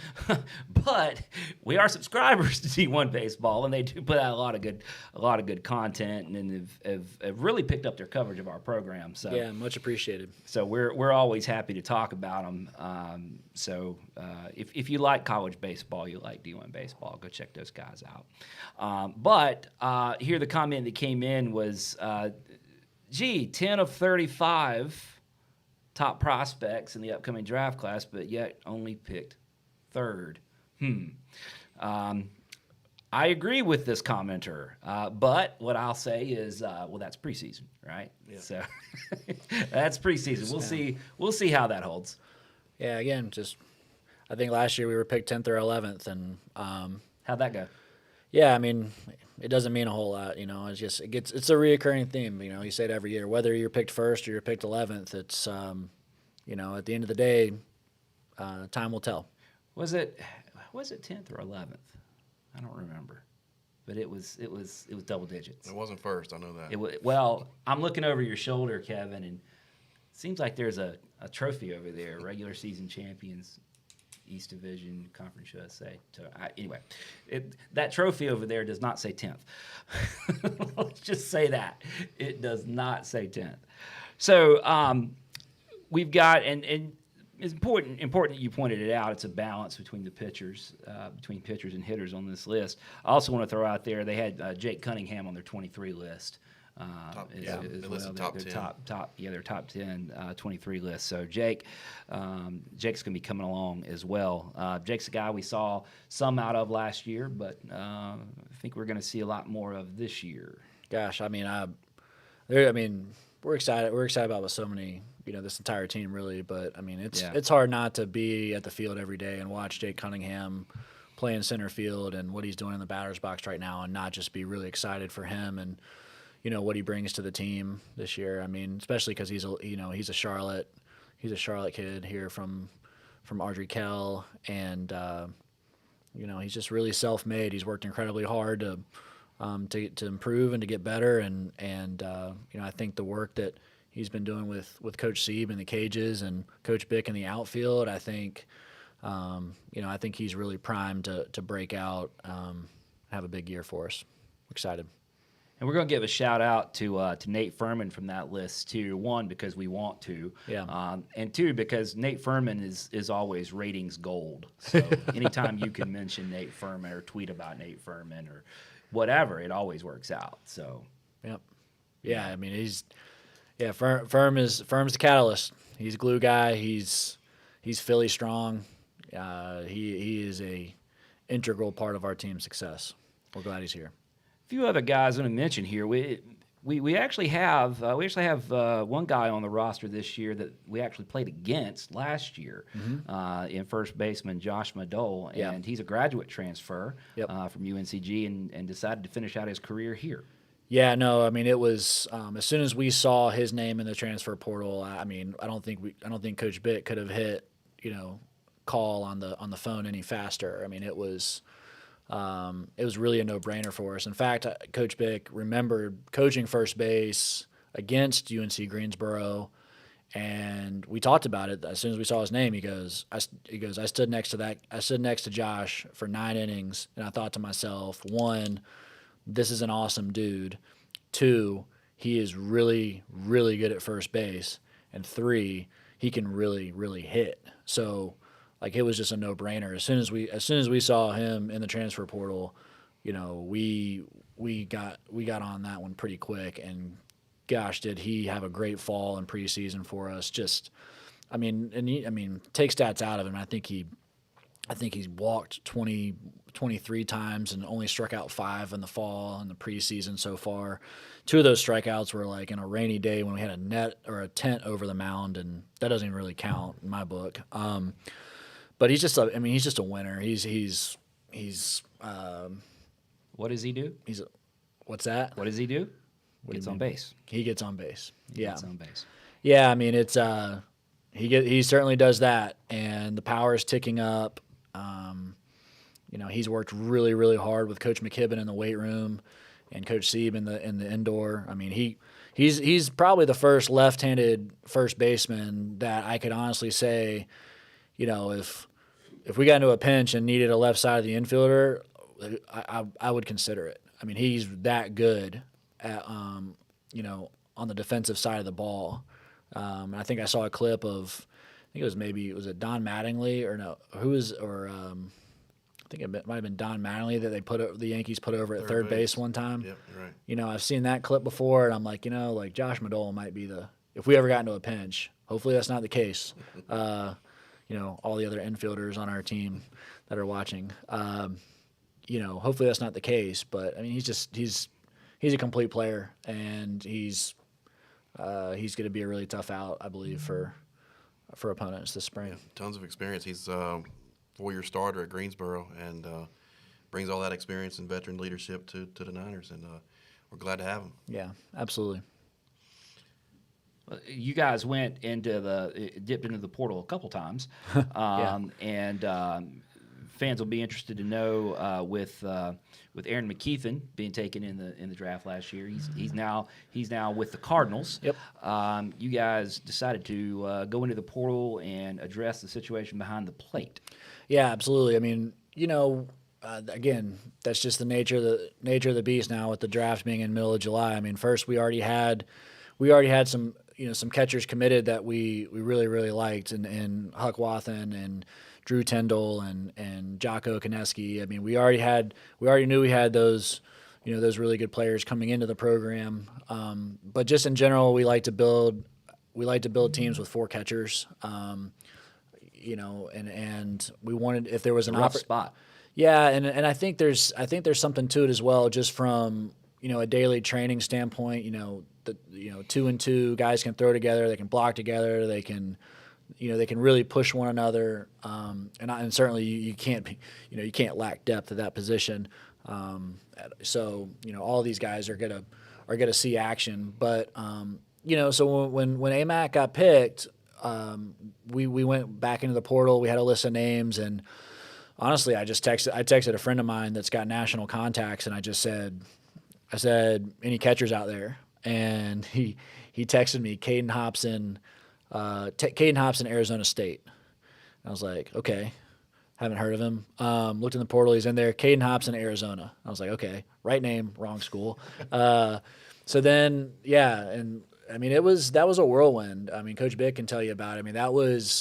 but we are subscribers to D1 Baseball, and they do put out a lot of good content, and have really picked up their coverage of our program. So Yeah, much appreciated. So we're always happy to talk about them. If you like college baseball, you like D1 Baseball, go check those guys out. But here the comment that came in was, 10 of 35 top prospects in the upcoming draft class, but yet only picked third. I agree with this commenter, but what I'll say is, well, that's preseason, right? Yeah. So that's preseason. We'll see how that holds. Yeah, again, I think last year we were picked 10th or 11th, and How'd that go? yeah, I mean, it doesn't mean a whole lot, It's it's a reoccurring theme. You say it every year, whether you're picked first or you're picked 11th. It's at the end of the day, time will tell. Was it 10th or 11th? I don't remember, but it was double digits. It wasn't first. I know that. Well, I'm looking over your shoulder, Kevin, and it seems like there's a trophy over there, regular season champions, East Division, Conference USA. Anyway, that trophy over there does not say 10th. Let's just say that. It does not say 10th. So we've got, and it's important that you pointed it out, it's a balance between the pitchers, between pitchers and hitters on this list. I also want to throw out there, they had Jake Cunningham on their 23 list. They As listed well. top 10. Their top 10 23 list. So Jake's going to be coming along as well. Jake's a guy we saw some out of last year, but I think we're going to see a lot more of this year. Gosh, I mean, we're excited. We're excited about so many, this entire team really. But I mean, it's hard not to be at the field every day and watch Jake Cunningham play in center field and what he's doing in the batter's box right now, and not just be really excited for him and what he brings to the team this year. I mean, especially because he's a Charlotte kid here from Ardrey Kell, and he's just really self-made. He's worked incredibly hard to improve and to get better, and I think the work that he's been doing with Coach Sieb in the cages and Coach Bick in the outfield, I think he's really primed to break out, have a big year for us. Excited. And we're going to give a shout out to Nate Furman from that list too. One, because we want to, and two, because Nate Furman is always ratings gold. So anytime you can mention Nate Furman or tweet about Nate Furman or whatever, it always works out. So, I mean Firm's the catalyst. He's a glue guy. He's Philly strong. He is a integral part of our team's success. We're glad he's here. A few other guys I'm going to mention here. We actually have one guy on the roster this year that we actually played against last year, in first baseman Josh Mcdole, and he's a graduate transfer from UNCG and decided to finish out his career here. Yeah, no, I mean it was as soon as we saw his name in the transfer portal. I mean, I don't think Coach Bitt could have hit call on the phone any faster. I mean, it was really a no-brainer for us. In fact, Coach Bick remembered coaching first base against UNC Greensboro, and we talked about it. As soon as we saw his name, he goes, I stood next to Josh for 9 innings, and I thought to myself, 1, this is an awesome dude. 2, he is really, really good at first base, and 3, he can really, really hit. So, it was just a no-brainer. As soon as we saw him in the transfer portal, we got on that one pretty quick. And gosh, did he have a great fall in preseason for us? Take stats out of him. I think he's walked 20 23 times and only struck out 5 in the fall and the preseason so far. 2 of those strikeouts were like in a rainy day when we had a net or a tent over the mound, and that doesn't even really count in my book. But he's just a winner. He's What does he do? What's that? What does he do? What do Gets you on mean? base. He gets on base. He Yeah. gets on base. Yeah, I mean it's he certainly does that, and the power is ticking up. He's worked really, really hard with Coach McKibben in the weight room, and Coach Sieb in the indoor. I mean he's probably the first left-handed first baseman that I could honestly say, if we got into a pinch and needed a left side of the infielder, I would consider it. I mean he's that good at on the defensive side of the ball. I think I saw a clip of, I think was it Don Mattingly or no? I think it might have been Don Mattingly that the Yankees put over at third base one time. Yep, you're right. I've seen that clip before, and I'm like, like Josh Mcdole might be if we ever got into a pinch. Hopefully that's not the case. All the other infielders on our team that are watching. Hopefully that's not the case. But I mean, he's a complete player, and he's going to be a really tough out, I believe, for opponents this spring. Yeah, tons of experience. He's four-year starter at Greensboro, and brings all that experience and veteran leadership to the Niners, and we're glad to have him. Yeah, absolutely. You guys dipped into the portal a couple times, and fans will be interested to know with Aaron McKeithen being taken in the draft last year. He's now with the Cardinals. Yep. You guys decided to go into the portal and address the situation behind the plate. Yeah, absolutely. I mean, again, that's just the nature of the beast now with the draft being in the middle of July. I mean, first we already had some catchers committed that we really, really liked, and Huck Wathan and Drew Tyndall and Jocko Koneski. I mean, we already knew we had those really good players coming into the program. But just in general, we like to build teams with 4 catchers. And we wanted, if there was an rough spot. Yeah, and I think there's something to it as well, just from a daily training standpoint. 2 and 2 guys can throw together, they can block together, they can really push one another, and certainly you can't lack depth at that position. So all these guys are gonna see action, but so when AMAC got picked, we went back into the portal. We had a list of names, and honestly, I texted a friend of mine that's got national contacts, and I said, any catchers out there? And he texted me, Caden Hobson, Arizona State. And I was like, okay, haven't heard of him. Looked in the portal, he's in there. Caden Hobson, Arizona. I was like, okay, right name, wrong school. So then, yeah, and I mean, that was a whirlwind. I mean, Coach Bick can tell you about it. I mean,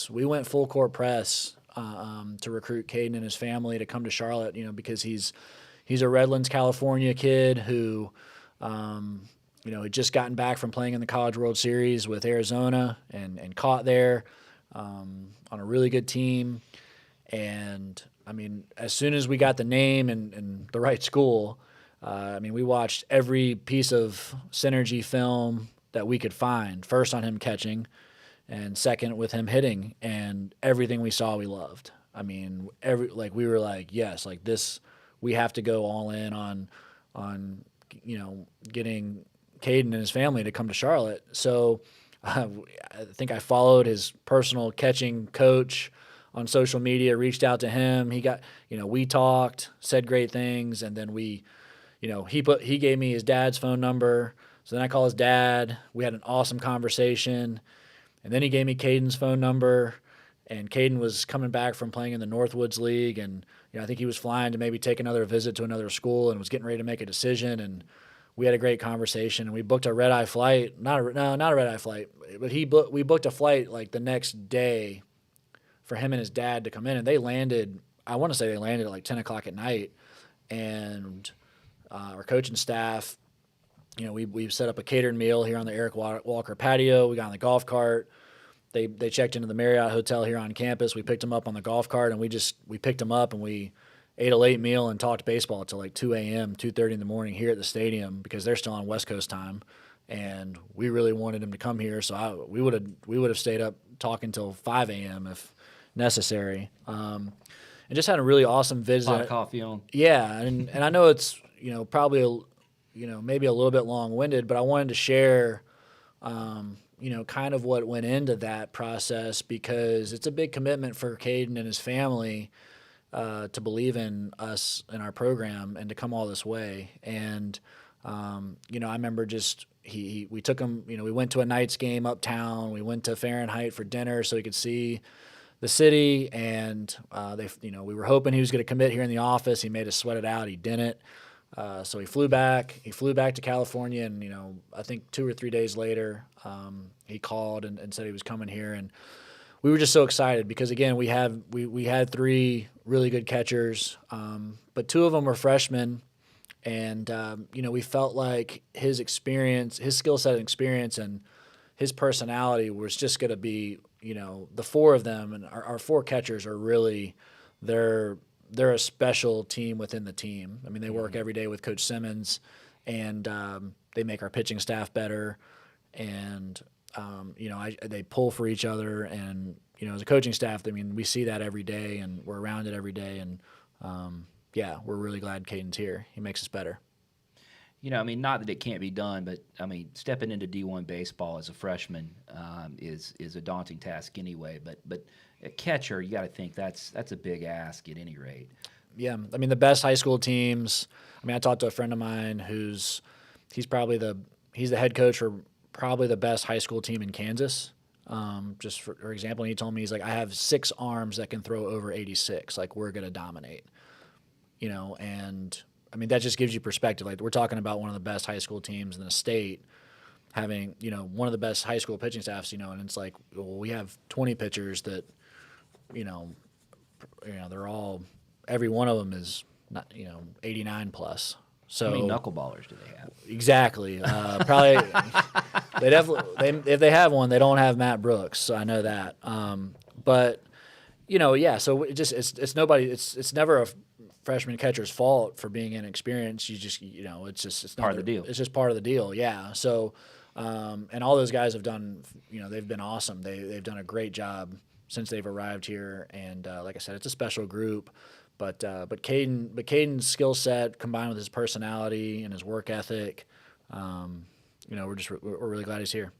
we went full court press to recruit Caden and his family to come to Charlotte, because he's a Redlands, California kid who, had just gotten back from playing in the College World Series with Arizona and caught there on a really good team. And, I mean, as soon as we got the name and the right school, we watched every piece of Synergy film that we could find, first on him catching and second with him hitting, and everything we saw we loved. I mean, we were like, yes, like this, we have to go all in on getting Caden and his family to come to Charlotte. So I think I followed his personal catching coach on social media, reached out to him. He got, we talked, said great things, and then he gave me his dad's phone number. So then I called his dad. We had an awesome conversation. And then he gave me Caden's phone number. And Caden was coming back from playing in the Northwoods League. And I think he was flying to maybe take another visit to another school and was getting ready to make a decision. And we had a great conversation. And we booked a red-eye flight. Not a red-eye flight. But we booked a flight like the next day for him and his dad to come in. And they landed, I want to say they landed at like 10 o'clock at night. And our coaching staff, we set up a catered meal here on the Eric Walker patio. We got on the golf cart. They checked into the Marriott Hotel here on campus. We picked them up on the golf cart, and we picked them up, and we ate a late meal and talked baseball till like 2 a.m., 2:30 in the morning here at the stadium because they're still on West Coast time, and we really wanted him to come here. So we would have stayed up talking till 5 a.m. if necessary. And just had a really awesome visit. Pot of coffee on. Yeah, and I know it's probably maybe a little bit long-winded, but I wanted to share kind of what went into that process because it's a big commitment for Caden and his family to believe in us and our program and to come all this way. And I remember we took him. We went to a Knights game uptown. We went to Fahrenheit for dinner so he could see the city, and we were hoping he was going to commit here in the office. He made us sweat it out. He didn't. So he flew back. He flew back to California, and I think 2 or 3 days later, he called and said he was coming here, and we were just so excited because again we had 3 really good catchers, but 2 of them were freshmen, and we felt like his experience, his skill set and experience, and his personality was just going to be. The 4 of them and our 4 catchers are really they're a special team within the team. I mean, they work every day with Coach Simmons, and they make our pitching staff better. And they pull for each other. And as a coaching staff, I mean, we see that every day, and we're around it every day. And we're really glad Caden's here. He makes us better. Not that it can't be done, but stepping into D1 baseball as a freshman is a daunting task anyway. But a catcher, you got to think that's a big ask at any rate. Yeah, the best high school teams. I talked to a friend of mine he's the head coach for probably the best high school team in Kansas. Just for example, and he told me he's like, I have 6 arms that can throw over 86. Like we're gonna dominate. And. That just gives you perspective. Like we're talking about one of the best high school teams in the state having, one of the best high school pitching staffs, and it's like, well, we have 20 pitchers that, they're all, every one of them is not, 89 plus. So how many knuckleballers do they have? Exactly. Probably if they have one, they don't have Matt Brooks. So I know that. But so it's nobody, it's never a freshman catcher's fault for being inexperienced. You just, it's part of the deal. It's just part of the deal. Yeah. So, and all those guys have done, they've been awesome. They've done a great job since they've arrived here. And like I said, it's a special group. But Caden's skill set combined with his personality and his work ethic, we're really glad he's here.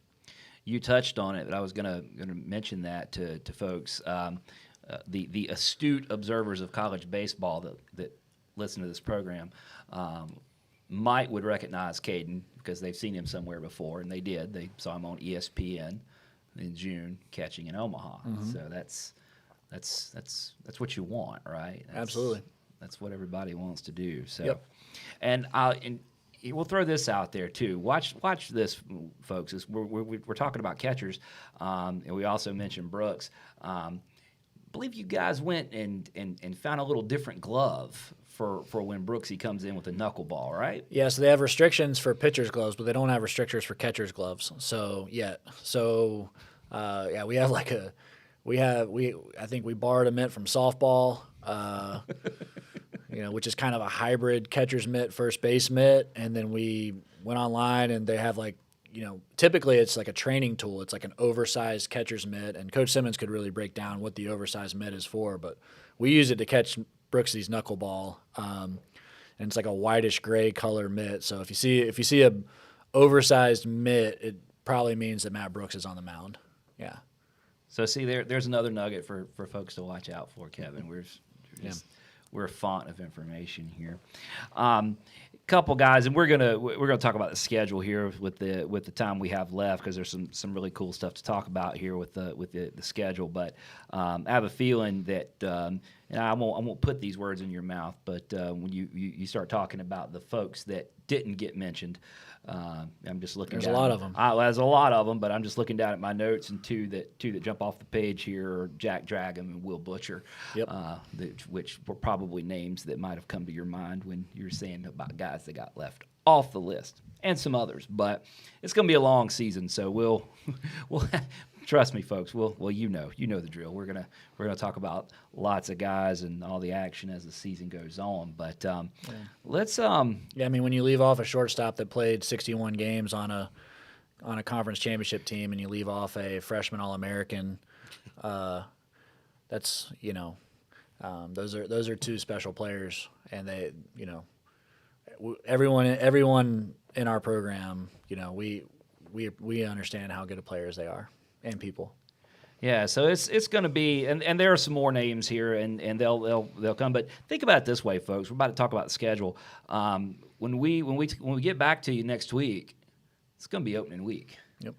You touched on it, but I was gonna mention that to folks. The astute observers of college baseball that listen to this program would recognize Caden because they've seen him somewhere before, and they did. They saw him on ESPN in June catching in Omaha. Mm-hmm. So that's what you want, right? Absolutely. That's what everybody wants to do. So, yep. And we'll throw this out there too. Watch this, folks. We're talking about catchers, and we also mentioned Brooks. Believe you guys went and found a little different glove for when Brooksy comes in with a knuckleball, right? Yeah, so they have restrictions for pitcher's gloves, but they don't have restrictions for catcher's gloves. So we have I think we borrowed a mitt from softball, which is kind of a hybrid catcher's mitt, first base mitt, and then we went online and they have typically it's like a training tool. It's like an oversized catcher's mitt, and Coach Simmons could really break down what the oversized mitt is for, but we use it to catch Brooksy's knuckleball, and it's like a whitish gray color mitt. So if you see a oversized mitt, it probably means that Matt Brooks is on the mound. Yeah. So see, there's another nugget for folks to watch out for, Kevin. We're a font of information here. Couple guys, and we're gonna talk about the schedule here with the time we have left because there's some really cool stuff to talk about here with the schedule. But I have a feeling that, and I won't put these words in your mouth, but when you start talking about the folks that didn't get mentioned, I'm just looking. There's a lot of them. There's a lot of them, but I'm just looking down at my notes, and two that jump off the page here are Jack Dragum and Will Butcher, yep. Which were probably names that might have come to your mind when you were saying about guys that got left off the list, and some others. But it's going to be a long season, so we'll trust me, folks. Well, you know the drill. We're gonna talk about lots of guys and all the action as the season goes on. But let's Yeah, I mean, when you leave off a shortstop that played 61 games on a conference championship team, and you leave off a freshman All-American, that's those are two special players, and they everyone in our program, we understand how good of players they are and people. Yeah, so it's going to be, and there are some more names here, and they'll come. But think about it this way, folks. We're about to talk about the schedule. When we get back to you next week, it's going to be opening week. Yep.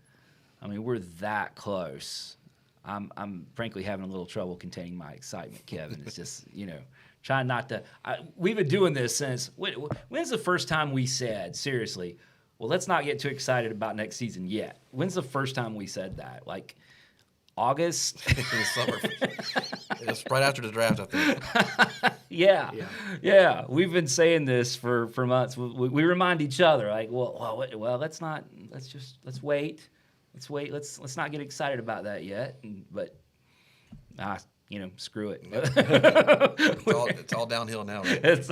I mean, we're that close. I'm frankly having a little trouble containing my excitement, Kevin. It's just trying not to. We've been doing this since when's the first time we said seriously? Well, let's not get too excited about next season yet. When's the first time we said that? Like August? In the summer. It's right after the draft, I think. Yeah. We've been saying this for months. We remind each other, like, well, let's wait. Let's not get excited about that yet. But screw it. It's all downhill now. Right?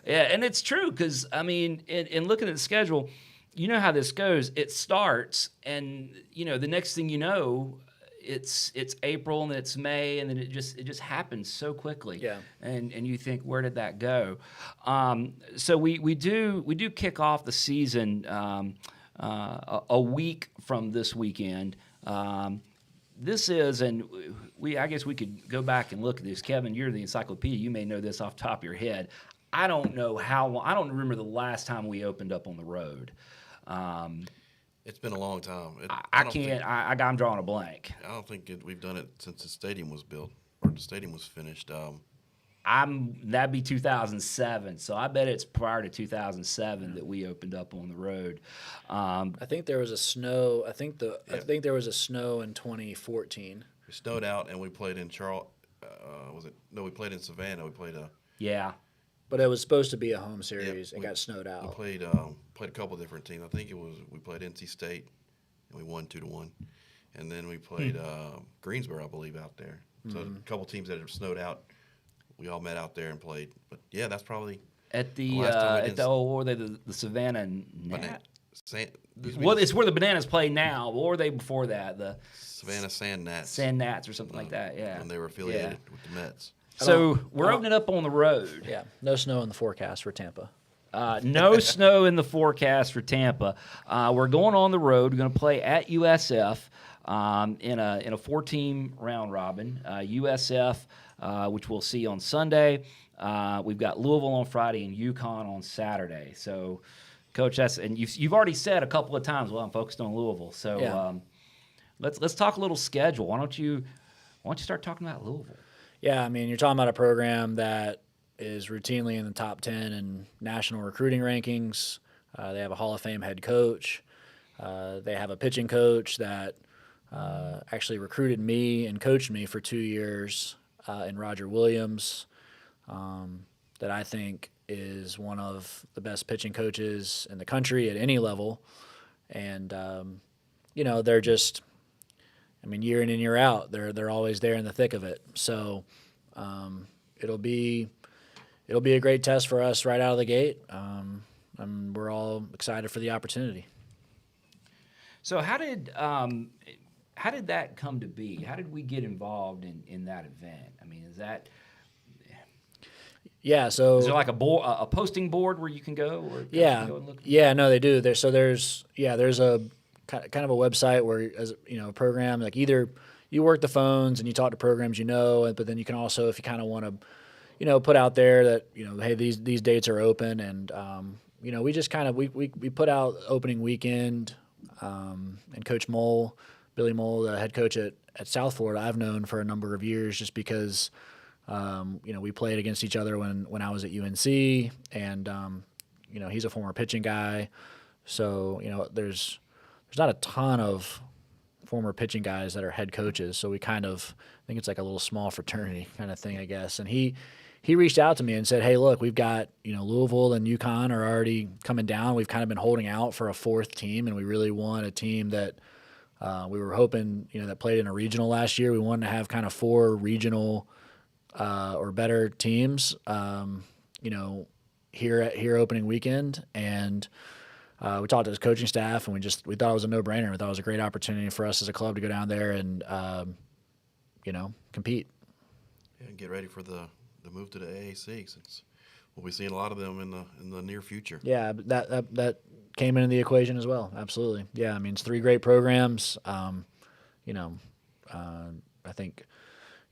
Yeah, and it's true because I mean, in looking at the schedule, you know how this goes. It starts, and the next thing you know, it's April and it's May, and then it just happens so quickly. Yeah. And you think, where did that go? So we do kick off the season a week from this weekend. This is, and I guess we could go back and look at this. Kevin, you're the encyclopedia. You may know this off the top of your head. I don't know how long. I don't remember the last time we opened up on the road. It's been a long time. I'm drawing a blank. I don't think we've done it since the stadium was built or the stadium was finished. That'd be 2007. So I bet it's prior to 2007 that we opened up on the road. I think there was a snow. I think there was a snow in 2014. We snowed out and we played in we played in Savannah. We played Yeah. But it was supposed to be a home series. It got snowed We out. played a couple of different teams. I think we played NC State and we won 2-1, and then we played Greensboro, I believe, out there. So a couple teams that had snowed out. We all met out there and played. But yeah, that's probably At the Savannah Nat. It's where the Bananas play now. What were they before that? The Savannah Sand Gnats. Sand Gnats or something like that. Yeah. When they were affiliated with the Mets. So we're opening up on the road. Yeah, no snow in the forecast for Tampa. No snow in the forecast for Tampa. We're going on the road. We're going to play at USF in a 4-team round robin. USF, which we'll see on Sunday. We've got Louisville on Friday and UConn on Saturday. So, Coach, you've already said a couple of times, well, I'm focused on Louisville. So Yeah. let's talk a little schedule. Why don't you start talking about Louisville? Yeah, I mean, you're talking about a program that is routinely in the top 10 in national recruiting rankings. They have a Hall of Fame head coach. They have a pitching coach that actually recruited me and coached me for 2 years in Roger Williams, that I think is one of the best pitching coaches in the country at any level. And, they're just – I mean, year in and year out, they're always there in the thick of it. So it'll be a great test for us right out of the gate, and we're all excited for the opportunity. So how did that come to be? How did we get involved in that event? I mean, is there like a posting board where you can go? Or Yeah, go and look? Yeah, no, they do. There's a kind of a website where, as a program, like either you work the phones and you talk to programs, but then you can also, if you kind of want to, put out there that, hey, these dates are open, and we just kind of we put out opening weekend, and Coach Billy Mole, the head coach at South Florida, I've known for a number of years just because we played against each other when I was at UNC, and he's a former pitching guy, so there's not a ton of former pitching guys that are head coaches, so we kind of think it's like a little small fraternity kind of thing, I guess. And he reached out to me and said, hey, look, we've got, Louisville and UConn are already coming down. We've kind of been holding out for a fourth team, and we really want a team that We were hoping, that played in a regional last year. We wanted to have kind of 4 regional or better teams, here opening weekend, and we talked to his coaching staff, and we thought it was a no-brainer. We thought it was a great opportunity for us as a club to go down there and compete. Yeah, and get ready for the move to the AAC, since we'll be seeing a lot of them in the near future. Yeah, that came into the equation as well. Absolutely. Yeah, I mean, it's 3 great programs. I think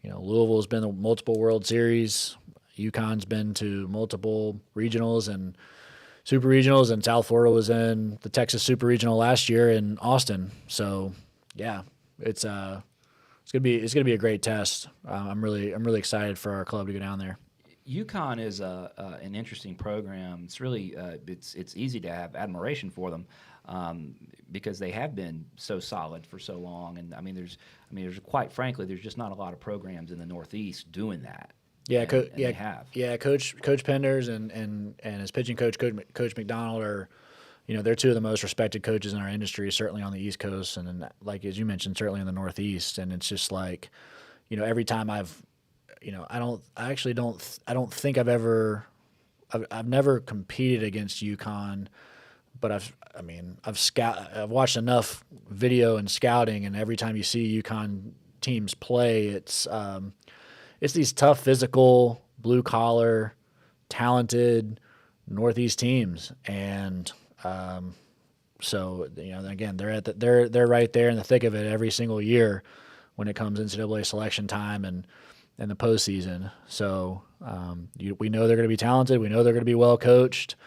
Louisville's been to multiple World Series. UConn's been to multiple regionals and super regionals, and South Florida was in the Texas Super Regional last year in Austin. So, yeah, it's gonna be a great test. I'm really excited for our club to go down there. UConn is an interesting program. It's really it's easy to have admiration for them because they have been so solid for so long. And there's quite frankly, there's just not a lot of programs in the Northeast doing that. Yeah, they have. Yeah, Coach Penders and his pitching coach, Coach McDonald are, they're 2 of the most respected coaches in our industry, certainly on the East Coast, and then, like as you mentioned, certainly in the Northeast. And it's just like, every time I don't think I've never competed against UConn, but I've watched enough video and scouting, and every time you see UConn teams play, it's these tough, physical, blue collar, talented Northeast teams, and so again, they're right there in the thick of it every single year when it comes NCAA selection time and the postseason. So we know they're going to be talented. We know they're going to be well coached.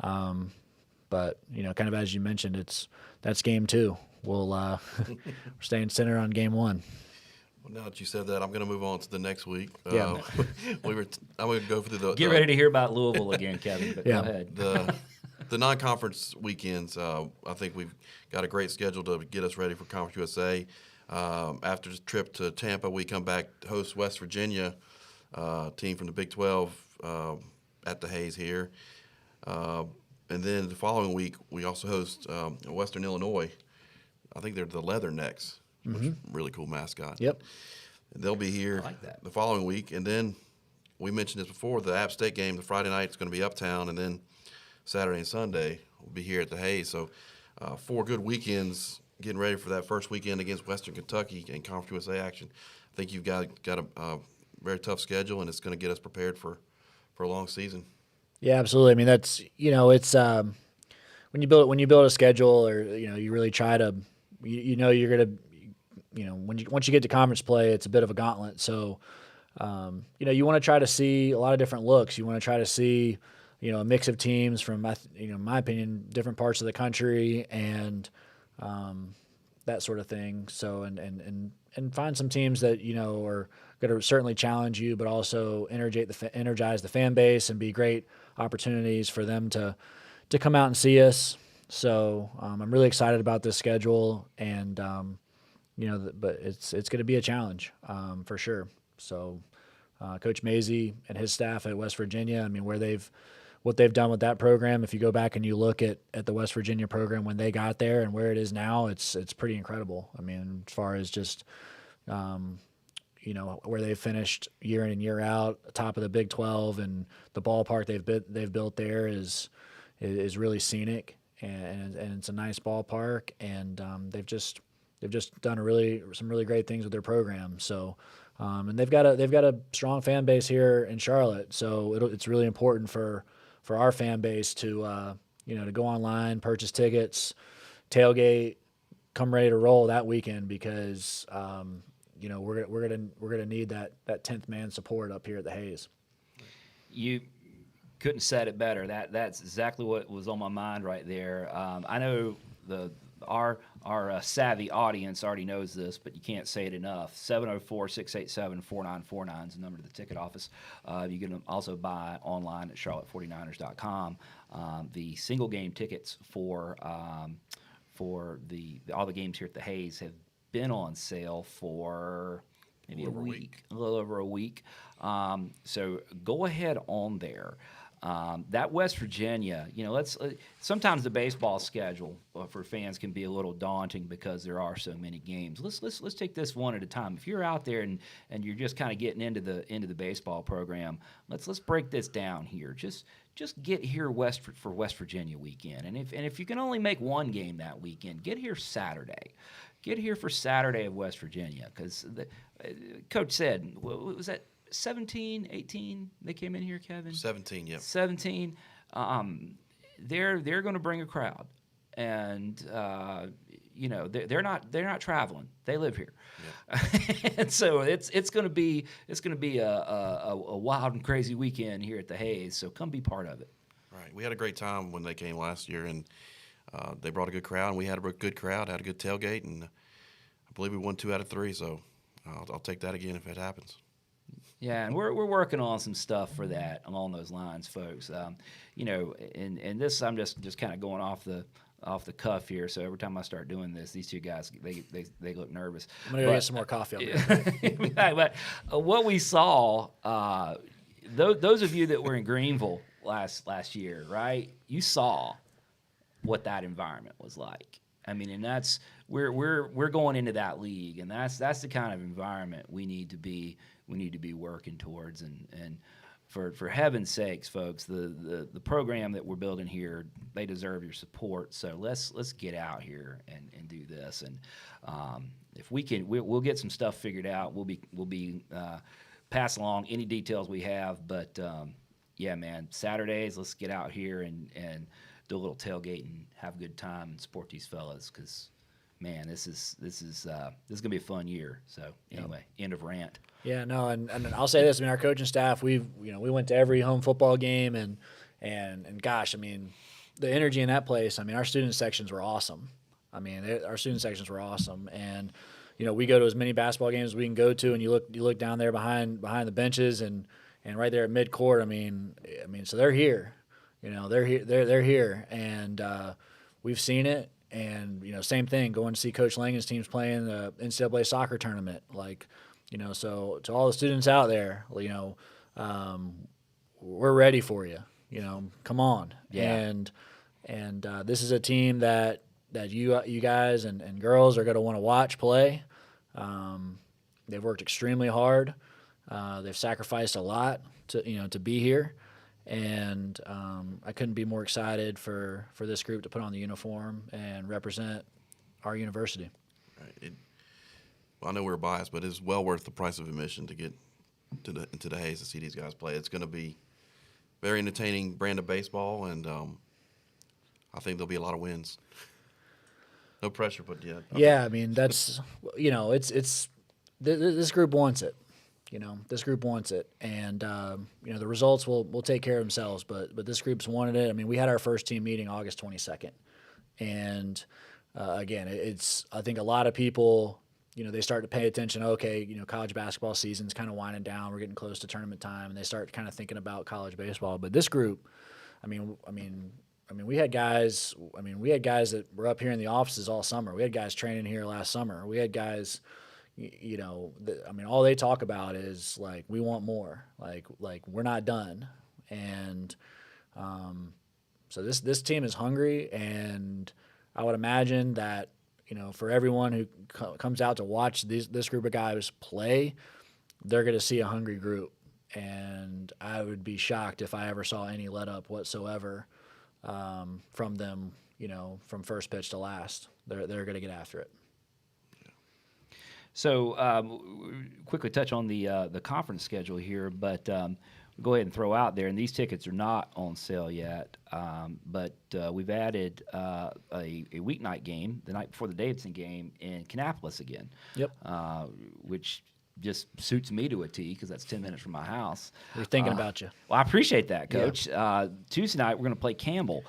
But kind of as you mentioned, that's game 2. We're staying centered on game 1. Well, now that you said that, I'm going to move on to the next week. Yeah. I'm going to go through Get ready to hear about Louisville again, Kevin. But Yeah. Go ahead. the non-conference weekends. I think we've got a great schedule to get us ready for Conference USA. After the trip to Tampa, we come back to host West Virginia, team from the Big 12 at the Hayes here. And then the following week, we also host Western Illinois. I think they're the Leathernecks, which is a really cool mascot. Yep. And they'll be here the following week. And then we mentioned this before, the App State game, the Friday night is going to be uptown, and then Saturday and Sunday we'll be here at the Hayes. So 4 good weekends getting ready for that first weekend against Western Kentucky in Conference USA action. I think you've got a very tough schedule, and it's going to get us prepared for a long season. Yeah, absolutely. I mean, that's it's when you build a schedule, or you really try to you're gonna once you get to conference play, it's a bit of a gauntlet. So you want to try to see a lot of different looks. You want to try to see a mix of teams from in my opinion, different parts of the country, and that sort of thing. So and find some teams that are going to certainly challenge you, but also energize the fan base and be great opportunities for them to come out and see us. So I'm really excited about this schedule, and but it's going to be a challenge for sure. So Coach Mazey and his staff at West Virginia, I mean, what they've done with that program, if you go back and you look at the West Virginia program when they got there and where it is now, it's pretty incredible. I mean, as far as just where they've finished year in and year out, top of the Big 12, and the ballpark they've built there is really scenic, and it's a nice ballpark, and they've just done some really great things with their program. So and they've got a strong fan base here in Charlotte, so it's really important for our fan base to to go online, purchase tickets, tailgate, come ready to roll that weekend, because we're gonna need that 10th man support up here at the Hayes. You couldn't have said it better. That's exactly what was on my mind right there. I know our savvy audience already knows this, but you can't say it enough. 704-687-4949 is the number to the ticket office. You can also buy online at charlotte49ers.com. The single game tickets for all the games here at the Hayes have been on sale for maybe a little over a week. So go ahead on there. That West Virginia, let's sometimes the baseball schedule for fans can be a little daunting because there are so many games. Let's take this one at a time. If you're out there and you're just kind of getting into the baseball program, let's break this down here. Just get here for West Virginia weekend, and if you can only make one game that weekend, get here Saturday. Get here for Saturday of West Virginia, because Coach said, what was that? 17, 18, they came in here, Kevin? 17, yeah. 17. They're going to bring a crowd, and they're not traveling. They live here, yeah. And so it's going to be a wild and crazy weekend here at the Hayes. So come be part of it. Right. We had a great time when they came last year, and they brought a good crowd, and we had a good crowd, had a good tailgate, and I believe we won 2 out of 3. So I'll take that again if it happens. Yeah, and we're working on some stuff for that along those lines, folks. And this I'm just kind of going off the cuff here. So every time I start doing this, these two guys they look nervous. I'm gonna go get some more coffee. But what we saw, those of you that were in Greenville last year, right? You saw what that environment was like. I mean, and that's we're going into that league, and that's the kind of environment we need to be working towards. And for heaven's sakes, folks, the program that we're building here, they deserve your support. So let's get out here and do this. And if we can, we'll get some stuff figured out. We'll be pass along any details we have. But yeah, man, Saturdays, let's get out here and do a little tailgate and have a good time and support these fellas, because man, this is gonna be a fun year. So anyway, End of rant. Yeah, no, and I'll say this: I mean, our coaching staff, we went to every home football game, and gosh, I mean, the energy in that place. I mean, our student sections were awesome. I mean, our student sections were awesome, and we go to as many basketball games as we can go to, and you look down there behind the benches, and right there at midcourt. I mean, so they're here. They're here, and we've seen it. And same thing, going to see Coach Langen's teams playing the NCAA soccer tournament. Like, so to all the students out there, we're ready for you. Come on. Yeah. And this is a team that you guys and girls are going to want to watch play. They've worked extremely hard. They've sacrificed a lot to be here. And I couldn't be more excited for this group to put on the uniform and represent our university. Right. Well, I know we're biased, but it's well worth the price of admission to get into the Hayes to see these guys play. It's going to be very entertaining brand of baseball, and I think there'll be a lot of wins. No pressure, but yeah. Yeah, I mean, that's it's this group wants it. This group wants it, and the results will take care of themselves. But this group's wanted it. I mean, we had our first team meeting August 22nd, and again, I think a lot of people, they start to pay attention. Okay, college basketball season's kind of winding down. We're getting close to tournament time, and they start kind of thinking about college baseball. But this group, I mean, we had guys. We had guys that were up here in the offices all summer. We had guys training here last summer. We had guys. All they talk about is like, we want more, like we're not done. And so this team is hungry, and I would imagine that, for everyone who comes out to watch this group of guys play, they're going to see a hungry group. And I would be shocked if I ever saw any let up whatsoever from them, from first pitch to last. They're going to get after it. So quickly touch on the conference schedule here, but go ahead and throw out there, and these tickets are not on sale yet, but we've added a weeknight game, the night before the Davidson game, in Kannapolis again. Yep. Which just suits me to a T, because that's 10 minutes from my house. We're thinking about you. Well, I appreciate that, Coach. Yeah. Tuesday night we're going to play Campbell.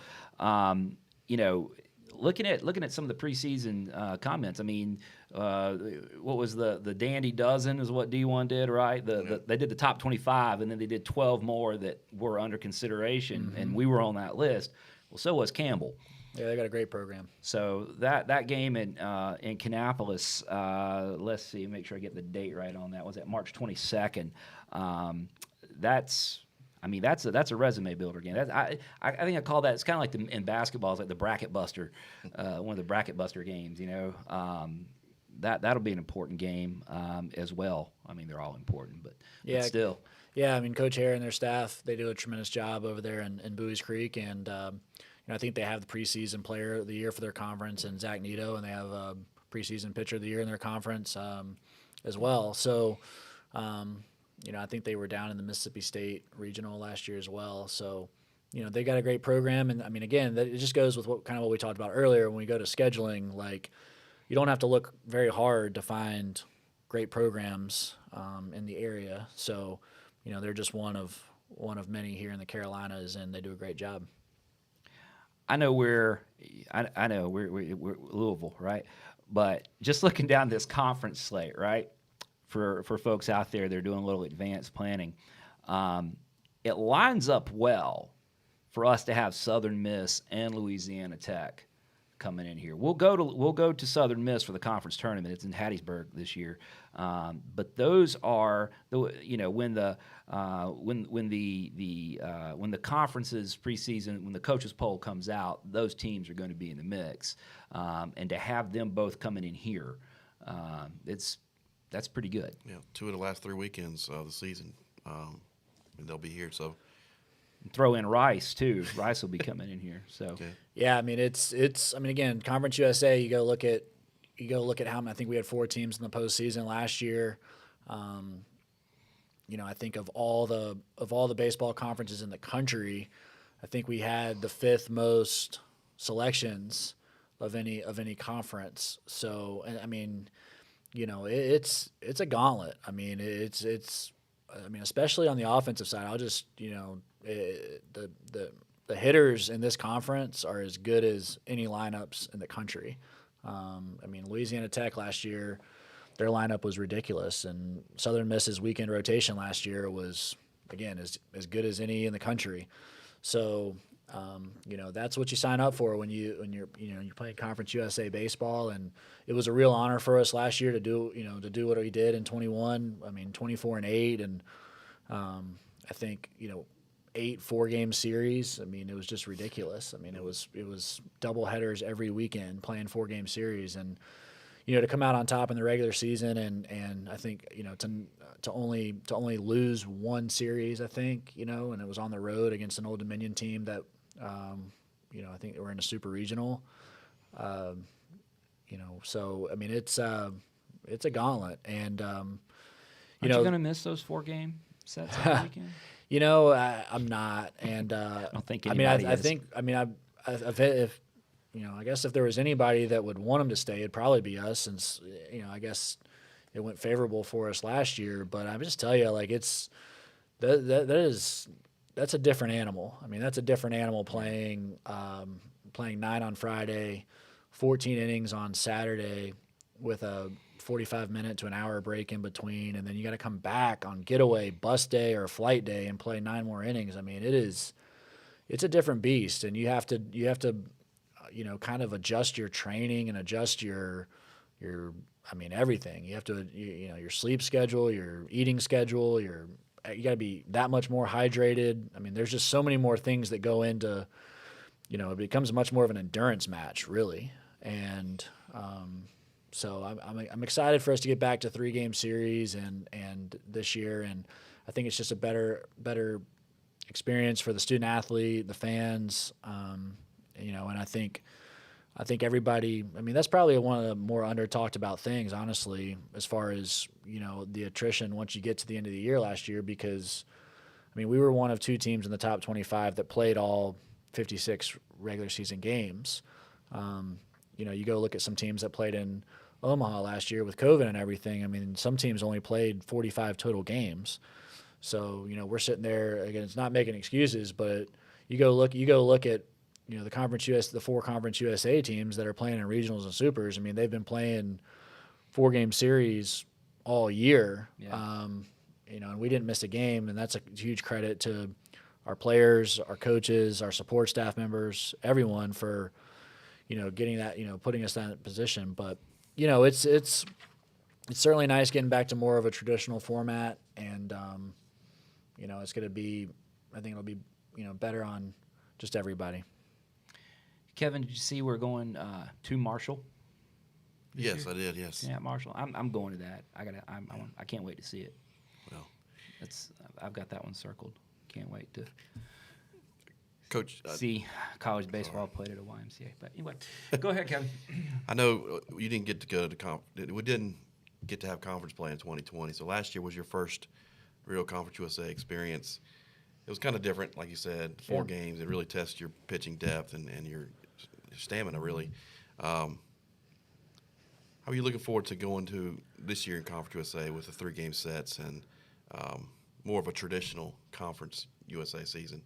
Looking at some of the preseason comments, I mean, what was the Dandy Dozen is what D1 did, right? They did the top 25, and then they did 12 more that were under consideration, and we were on that list. Well, so was Campbell. Yeah, they got a great program. So that game in Kannapolis, let's see, make sure I get the date right on that. Was it March 22nd? I mean, that's a resume builder game. I think I call that. It's kind of like in basketball, it's like the bracket buster, one of the bracket buster games. That'll be an important game as well. I mean, they're all important, but still. Yeah, I mean, Coach Hare and their staff, they do a tremendous job over there in Bowie's Creek, and I think they have the preseason player of the year for their conference and Zach Nito, and they have a preseason pitcher of the year in their conference as well. So, I think they were down in the Mississippi State Regional last year as well. So, they got a great program, and I mean, again, it just goes with what we talked about earlier when we go to scheduling. Like, you don't have to look very hard to find great programs in the area. So, they're just one of many here in the Carolinas, and they do a great job. I know we're Louisville, right? But just looking down this conference slate, right? For folks out there, they're doing a little advanced planning. It lines up well for us to have Southern Miss and Louisiana Tech coming in here. We'll go to Southern Miss for the conference tournament. It's in Hattiesburg this year, but those are when the conference's preseason, when the coaches poll comes out, those teams are going to be in the mix, and to have them both coming in here, that's pretty good. Yeah, 2 of the last 3 weekends of the season, and they'll be here. So. Throw in Rice too. Rice will be coming in here. So okay. Yeah, I mean again, Conference USA. You go look at how many. I think we had 4 teams in the postseason last year. I think of all the baseball conferences in the country, I think we had the 5th most selections of any conference. So, and I mean, it's a gauntlet. I mean, especially on the offensive side. I'll just the hitters in this conference are as good as any lineups in the country. Louisiana Tech last year, their lineup was ridiculous, and Southern Miss's weekend rotation last year was, again, as good as any in the country. So, that's what you sign up for when you're playing Conference USA baseball, and it was a real honor for us last year to do what we did in 21. 24-8, and I think 8 4-game series. I mean, it was just ridiculous. I mean, it was double headers every weekend playing 4-game series, and to come out on top in the regular season, and I think to only lose 1 series, I think, and it was on the road against an Old Dominion team that I think they were in a super regional. So I mean, it's a gauntlet, and aren't you going to miss those 4-game sets on the weekend? I'm not, and I don't think anybody is. I guess if there was anybody that would want them to stay, it'd probably be us, since I guess it went favorable for us last year. But I just tell you, like, that's a different animal. I mean, that's a different animal playing 9 on Friday, 14 innings on Saturday, with a 45-minute to an hour break in between, and then you got to come back on getaway, bus day, or flight day and play 9 more innings. I mean, it's a different beast, and you have to kind of adjust your training and adjust your everything. You have to your sleep schedule, your eating schedule, you got to be that much more hydrated. I mean, there's just so many more things that go into it becomes much more of an endurance match, really, and so I'm excited for us to get back to 3-game series and this year, and I think it's just a better experience for the student athlete, the fans, and I think everybody. I mean, that's probably one of the more under talked about things, honestly, as far as the attrition once you get to the end of the year last year, because we were one of 2 teams in the top 25 that played all 56 regular season games. You go look at some teams that played in Omaha last year with COVID and everything. I mean, some teams only played 45 total games. So, we're sitting there, again, it's not making excuses, but you go look at, the Conference US, the 4 Conference USA teams that are playing in regionals and supers. I mean, they've been playing 4-game series all year. Yeah. And we didn't miss a game, and that's a huge credit to our players, our coaches, our support staff members, everyone for, getting that, putting us in that position. But, it's certainly nice getting back to more of a traditional format, and, it's going to be, I think it'll be better on just everybody. Kevin, did you see we're going to Marshall? Yes, I did. Yes. Yeah, Marshall. I'm going to that. I can't wait to see it. Well, I've got that one circled. Can't wait to Coach, see college baseball played at a YMCA. But anyway, go ahead, Kevin. I know we didn't get to go to we didn't get to have conference play in 2020. So last year was your first real Conference USA experience. It was kind of different, like you said, 4 games. It really tests your pitching depth and your stamina, really. How are you looking forward to going to this year in Conference USA with the 3-game sets and more of a traditional Conference USA season?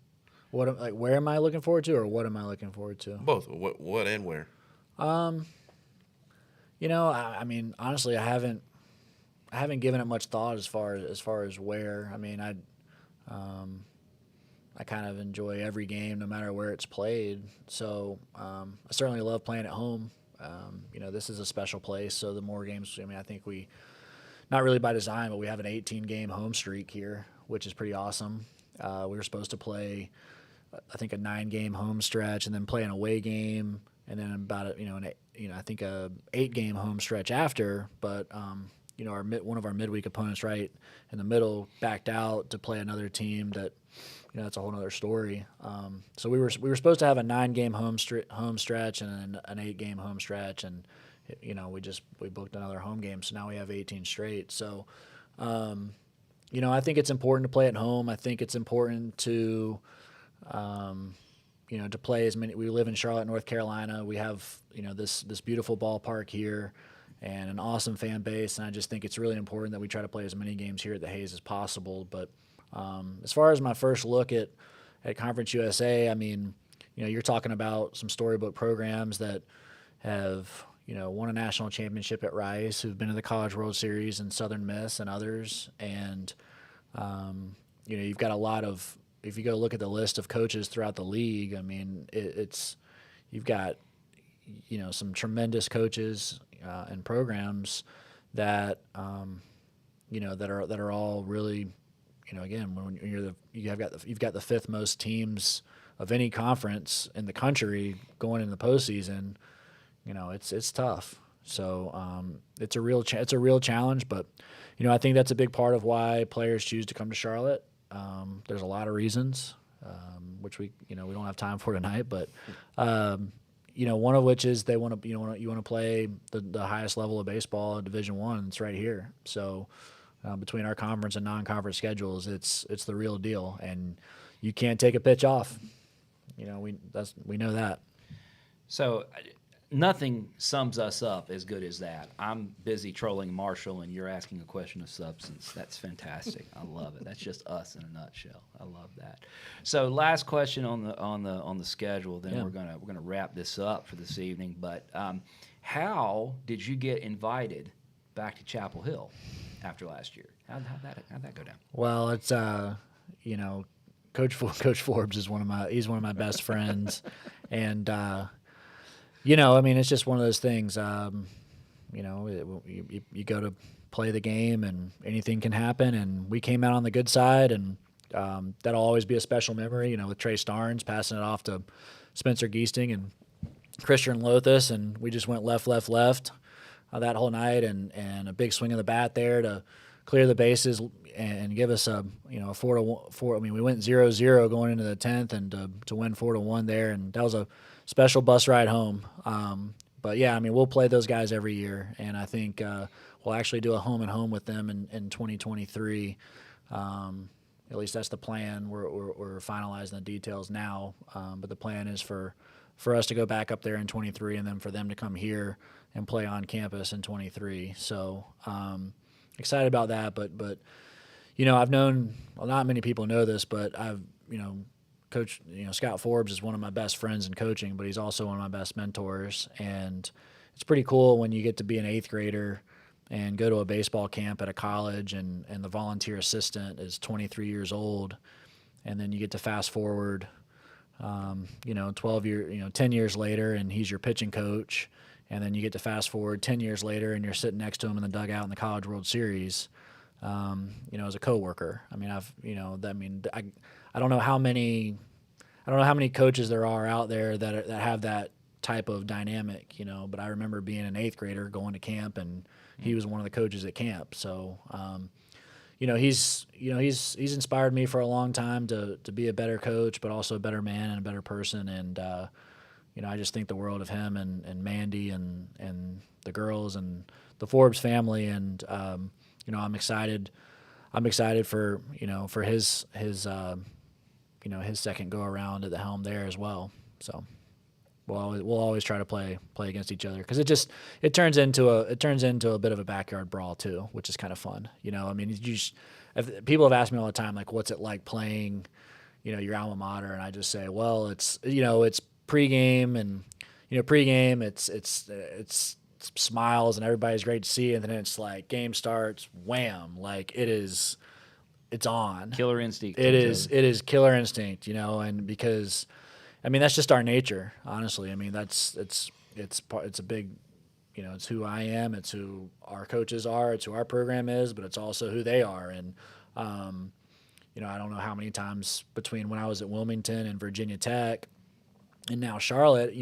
Where am I looking forward to, or what am I looking forward to? Both. What and where? I mean, honestly, I haven't given it much thought as far as where. I mean, I kind of enjoy every game, no matter where it's played. So I certainly love playing at home. This is a special place, so the more games. I mean, I think we, not really by design, but we have an 18-game home streak here, which is pretty awesome. We were supposed to play, I think, a 9-game home stretch, and then play an away game, and then about I think a 8-game home stretch after. But one of our midweek opponents right in the middle backed out to play another team that, that's a whole other story. So we were supposed to have a 9-game home stretch and an 8-game home stretch, and we booked another home game, so now we have 18 straight. So I think it's important to play at home. I think it's important to to play as many. We live in Charlotte, North Carolina. We have this beautiful ballpark here and an awesome fan base, and I just think it's really important that we try to play as many games here at the Hayes as possible. But as far as my first look at Conference USA, I mean, you're talking about some storybook programs that have won a national championship at Rice, who've been to the College World Series and Southern Miss and others, and you've got a lot of. If you go look at the list of coaches throughout the league, I mean, you've got some tremendous coaches and programs that that are all really again, when you've got the 5th most teams of any conference in the country going in the postseason. It's tough. So it's a real challenge, but I think that's a big part of why players choose to come to Charlotte. There's a lot of reasons, which we don't have time for tonight, but one of which is they want to you want to play the highest level of baseball, Division I. It's right here. So between our conference and non-conference schedules, it's the real deal, and you can't take a pitch off. We know that. So nothing sums us up as good as that. I'm busy trolling Marshall, and you're asking a question of substance. That's fantastic. I love it. That's just us in a nutshell. I love that. So, last question on the schedule. Then we're gonna wrap this up for this evening. But how did you get invited back to Chapel Hill after last year? How'd that go down? Well, it's Coach Forbes is one of my best friends, and. I mean, it's just one of those things. You go to play the game, and anything can happen. And we came out on the good side, and that'll always be a special memory. With Trey Starnes passing it off to Spencer Geesting and Christian Lothus, and we just went left that whole night, and a big swing of the bat there to clear the bases and give us a 4-4. I mean, we went 0-0 going into the 10th, and to win 4-1 there, and that was a special bus ride home. But yeah, I mean, we'll play those guys every year, and I think we'll actually do a home and home with them in 2023. At least that's the plan. We're finalizing the details now, but the plan is for us to go back up there in 23, and then for them to come here and play on campus in 23. So excited about that. But I've known, well, not many people know this, but I've Coach, Scott Forbes is one of my best friends in coaching, but he's also one of my best mentors. And it's pretty cool when you get to be an 8th grader and go to a baseball camp at a college, and the volunteer assistant is 23 years old. And then you get to fast forward, 10 years later, and he's your pitching coach. And then you get to fast forward 10 years later, and you're sitting next to him in the dugout in the College World Series, as a coworker. I mean, I don't know how many coaches there are out there that have that type of dynamic, you know. But I remember being an 8th grader going to camp, and he was one of the coaches at camp. So, he's inspired me for a long time to be a better coach, but also a better man and a better person. And I just think the world of him and Mandy and the girls and the Forbes family. And I'm excited. I'm excited for his second go around at the helm there as well. So we'll always try to play against each other, because it turns into a bit of a backyard brawl too, which is kind of fun. I mean, people have asked me all the time, like, what's it like playing, your alma mater, and I just say, well, it's pregame, and pregame it's smiles and everybody's great to see, and then it's like game starts, wham, like it's on. Killer instinct. It is killer instinct, and because, I mean, that's just our nature, honestly. I mean, it's a big, it's who I am, it's who our coaches are, it's who our program is, but it's also who they are. And, I don't know how many times between when I was at Wilmington and Virginia Tech and now Charlotte,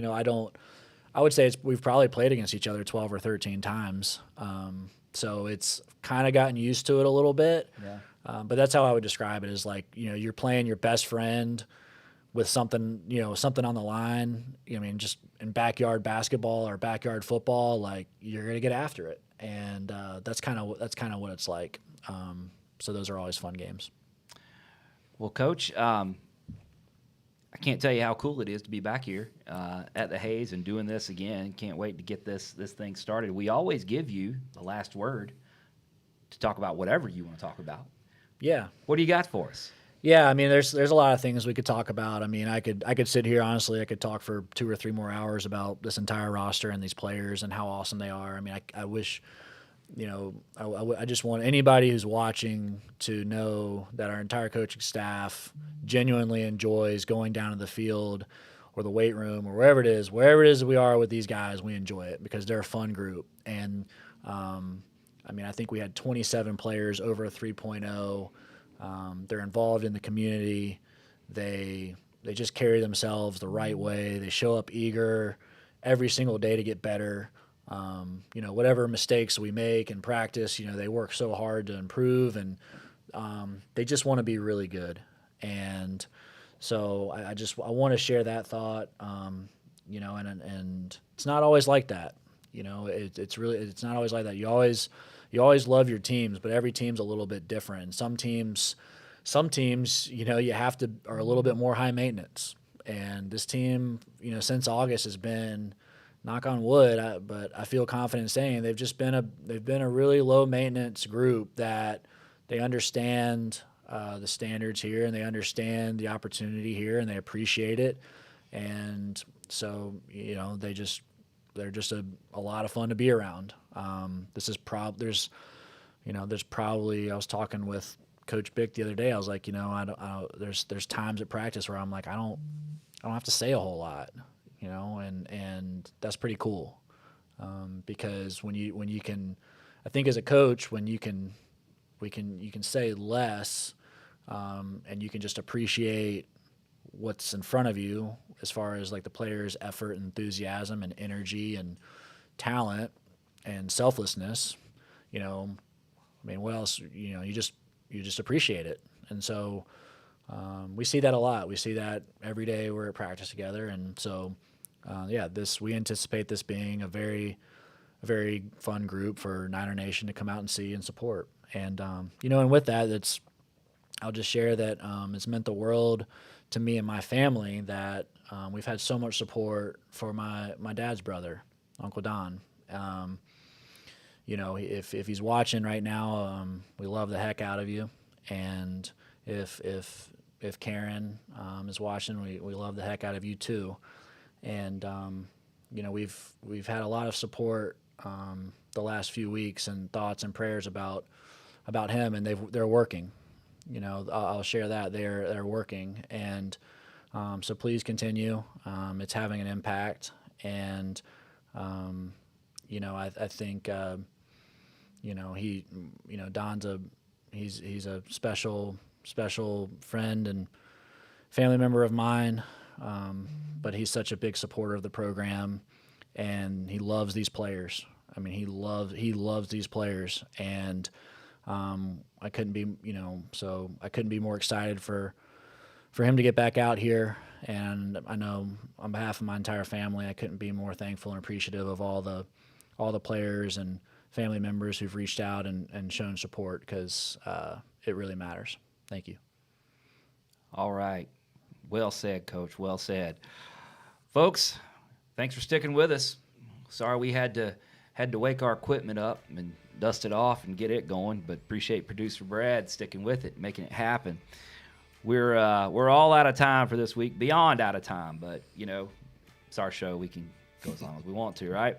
I would say we've probably played against each other 12 or 13 times. So it's kind of gotten used to it a little bit. Yeah. But that's how I would describe it, is like, you're playing your best friend with something on the line. I mean, just in backyard basketball or backyard football, like, you're going to get after it. And that's kind of what it's like. So those are always fun games. Well, Coach, I can't tell you how cool it is to be back here at the Hayes and doing this again. Can't wait to get this thing started. We always give you the last word to talk about whatever you want to talk about. Yeah. What do you got for us? Yeah, I mean, there's a lot of things we could talk about. I mean, I could sit here, honestly, I could talk for 2 or 3 more hours about this entire roster and these players and how awesome they are. I mean, I wish, I just want anybody who's watching to know that our entire coaching staff genuinely enjoys going down to the field or the weight room or wherever it is we are with these guys. We enjoy it because they're a fun group. And I mean, I think we had 27 players over a 3.0. They're involved in the community. They just carry themselves the right way. They show up eager every single day to get better. Whatever mistakes we make in practice, they work so hard to improve, and they just want to be really good. And so I want to share that thought, and it's not always like that. It's not always like that. You always love your teams, but every team's a little bit different. And some teams, you have to are a little bit more high maintenance. And this team, since August has been, knock on wood, but I feel confident saying they've been a really low maintenance group, that they understand the standards here, and they understand the opportunity here, and they appreciate it. And so, they're just a lot of fun to be around. There's probably, I was talking with Coach Bick the other day. I was like, there's times at practice where I'm like, I don't have to say a whole lot, and that's pretty cool. Because when you can, I think as a coach, when you can say less, and you can just appreciate what's in front of you as far as like the players' effort and enthusiasm and energy and talent and selflessness, I mean, what else, you just appreciate it. And so we see that a lot. We see that every day we're at practice together. And so, we anticipate this being a very, very fun group for Niner Nation to come out and see and support. And, and with that, I'll just share that it's meant the world to me and my family that we've had so much support for my dad's brother, Uncle Don. If he's watching right now, we love the heck out of you. And if Karen is watching, we love the heck out of you too. And we've had a lot of support the last few weeks, and thoughts and prayers about him, and they're working. I'll share that they're working, and so please continue. It's having an impact, and I think Don's he's a special friend, and family member of mine, but he's such a big supporter of the program, and he loves these players. I mean, he loves these players, and I couldn't be, so I couldn't be more excited for him to get back out here. And I know on behalf of my entire family, I couldn't be more thankful and appreciative of all the players and family members who've reached out and shown support, because it really matters. Thank you. All right. Well said, Coach. Well said. Folks, thanks for sticking with us. Sorry we had to wake our equipment up and dust it off and get it going, but appreciate producer Brad sticking with it, making it happen. We're all out of time for this week, beyond out of time, but it's our show. We can go as long as we want to, right?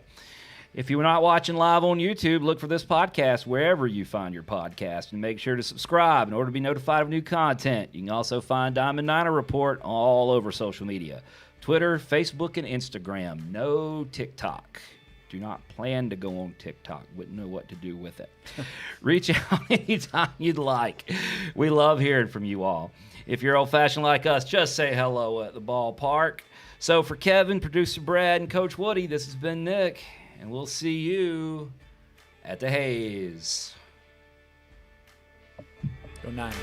If you're not watching live on YouTube, look for this podcast wherever you find your podcast, and make sure to subscribe in order to be notified of new content. You can also find Diamond Niner Report all over social media: Twitter, Facebook, and Instagram. No TikTok. Do not plan to go on TikTok. Wouldn't know what to do with it. Reach out anytime you'd like. We love hearing from you all. If you're old-fashioned like us, just say hello at the ballpark. So for Kevin, producer Brad, and Coach Woody, this has been Nick, and we'll see you at the Hayes. Go Niners.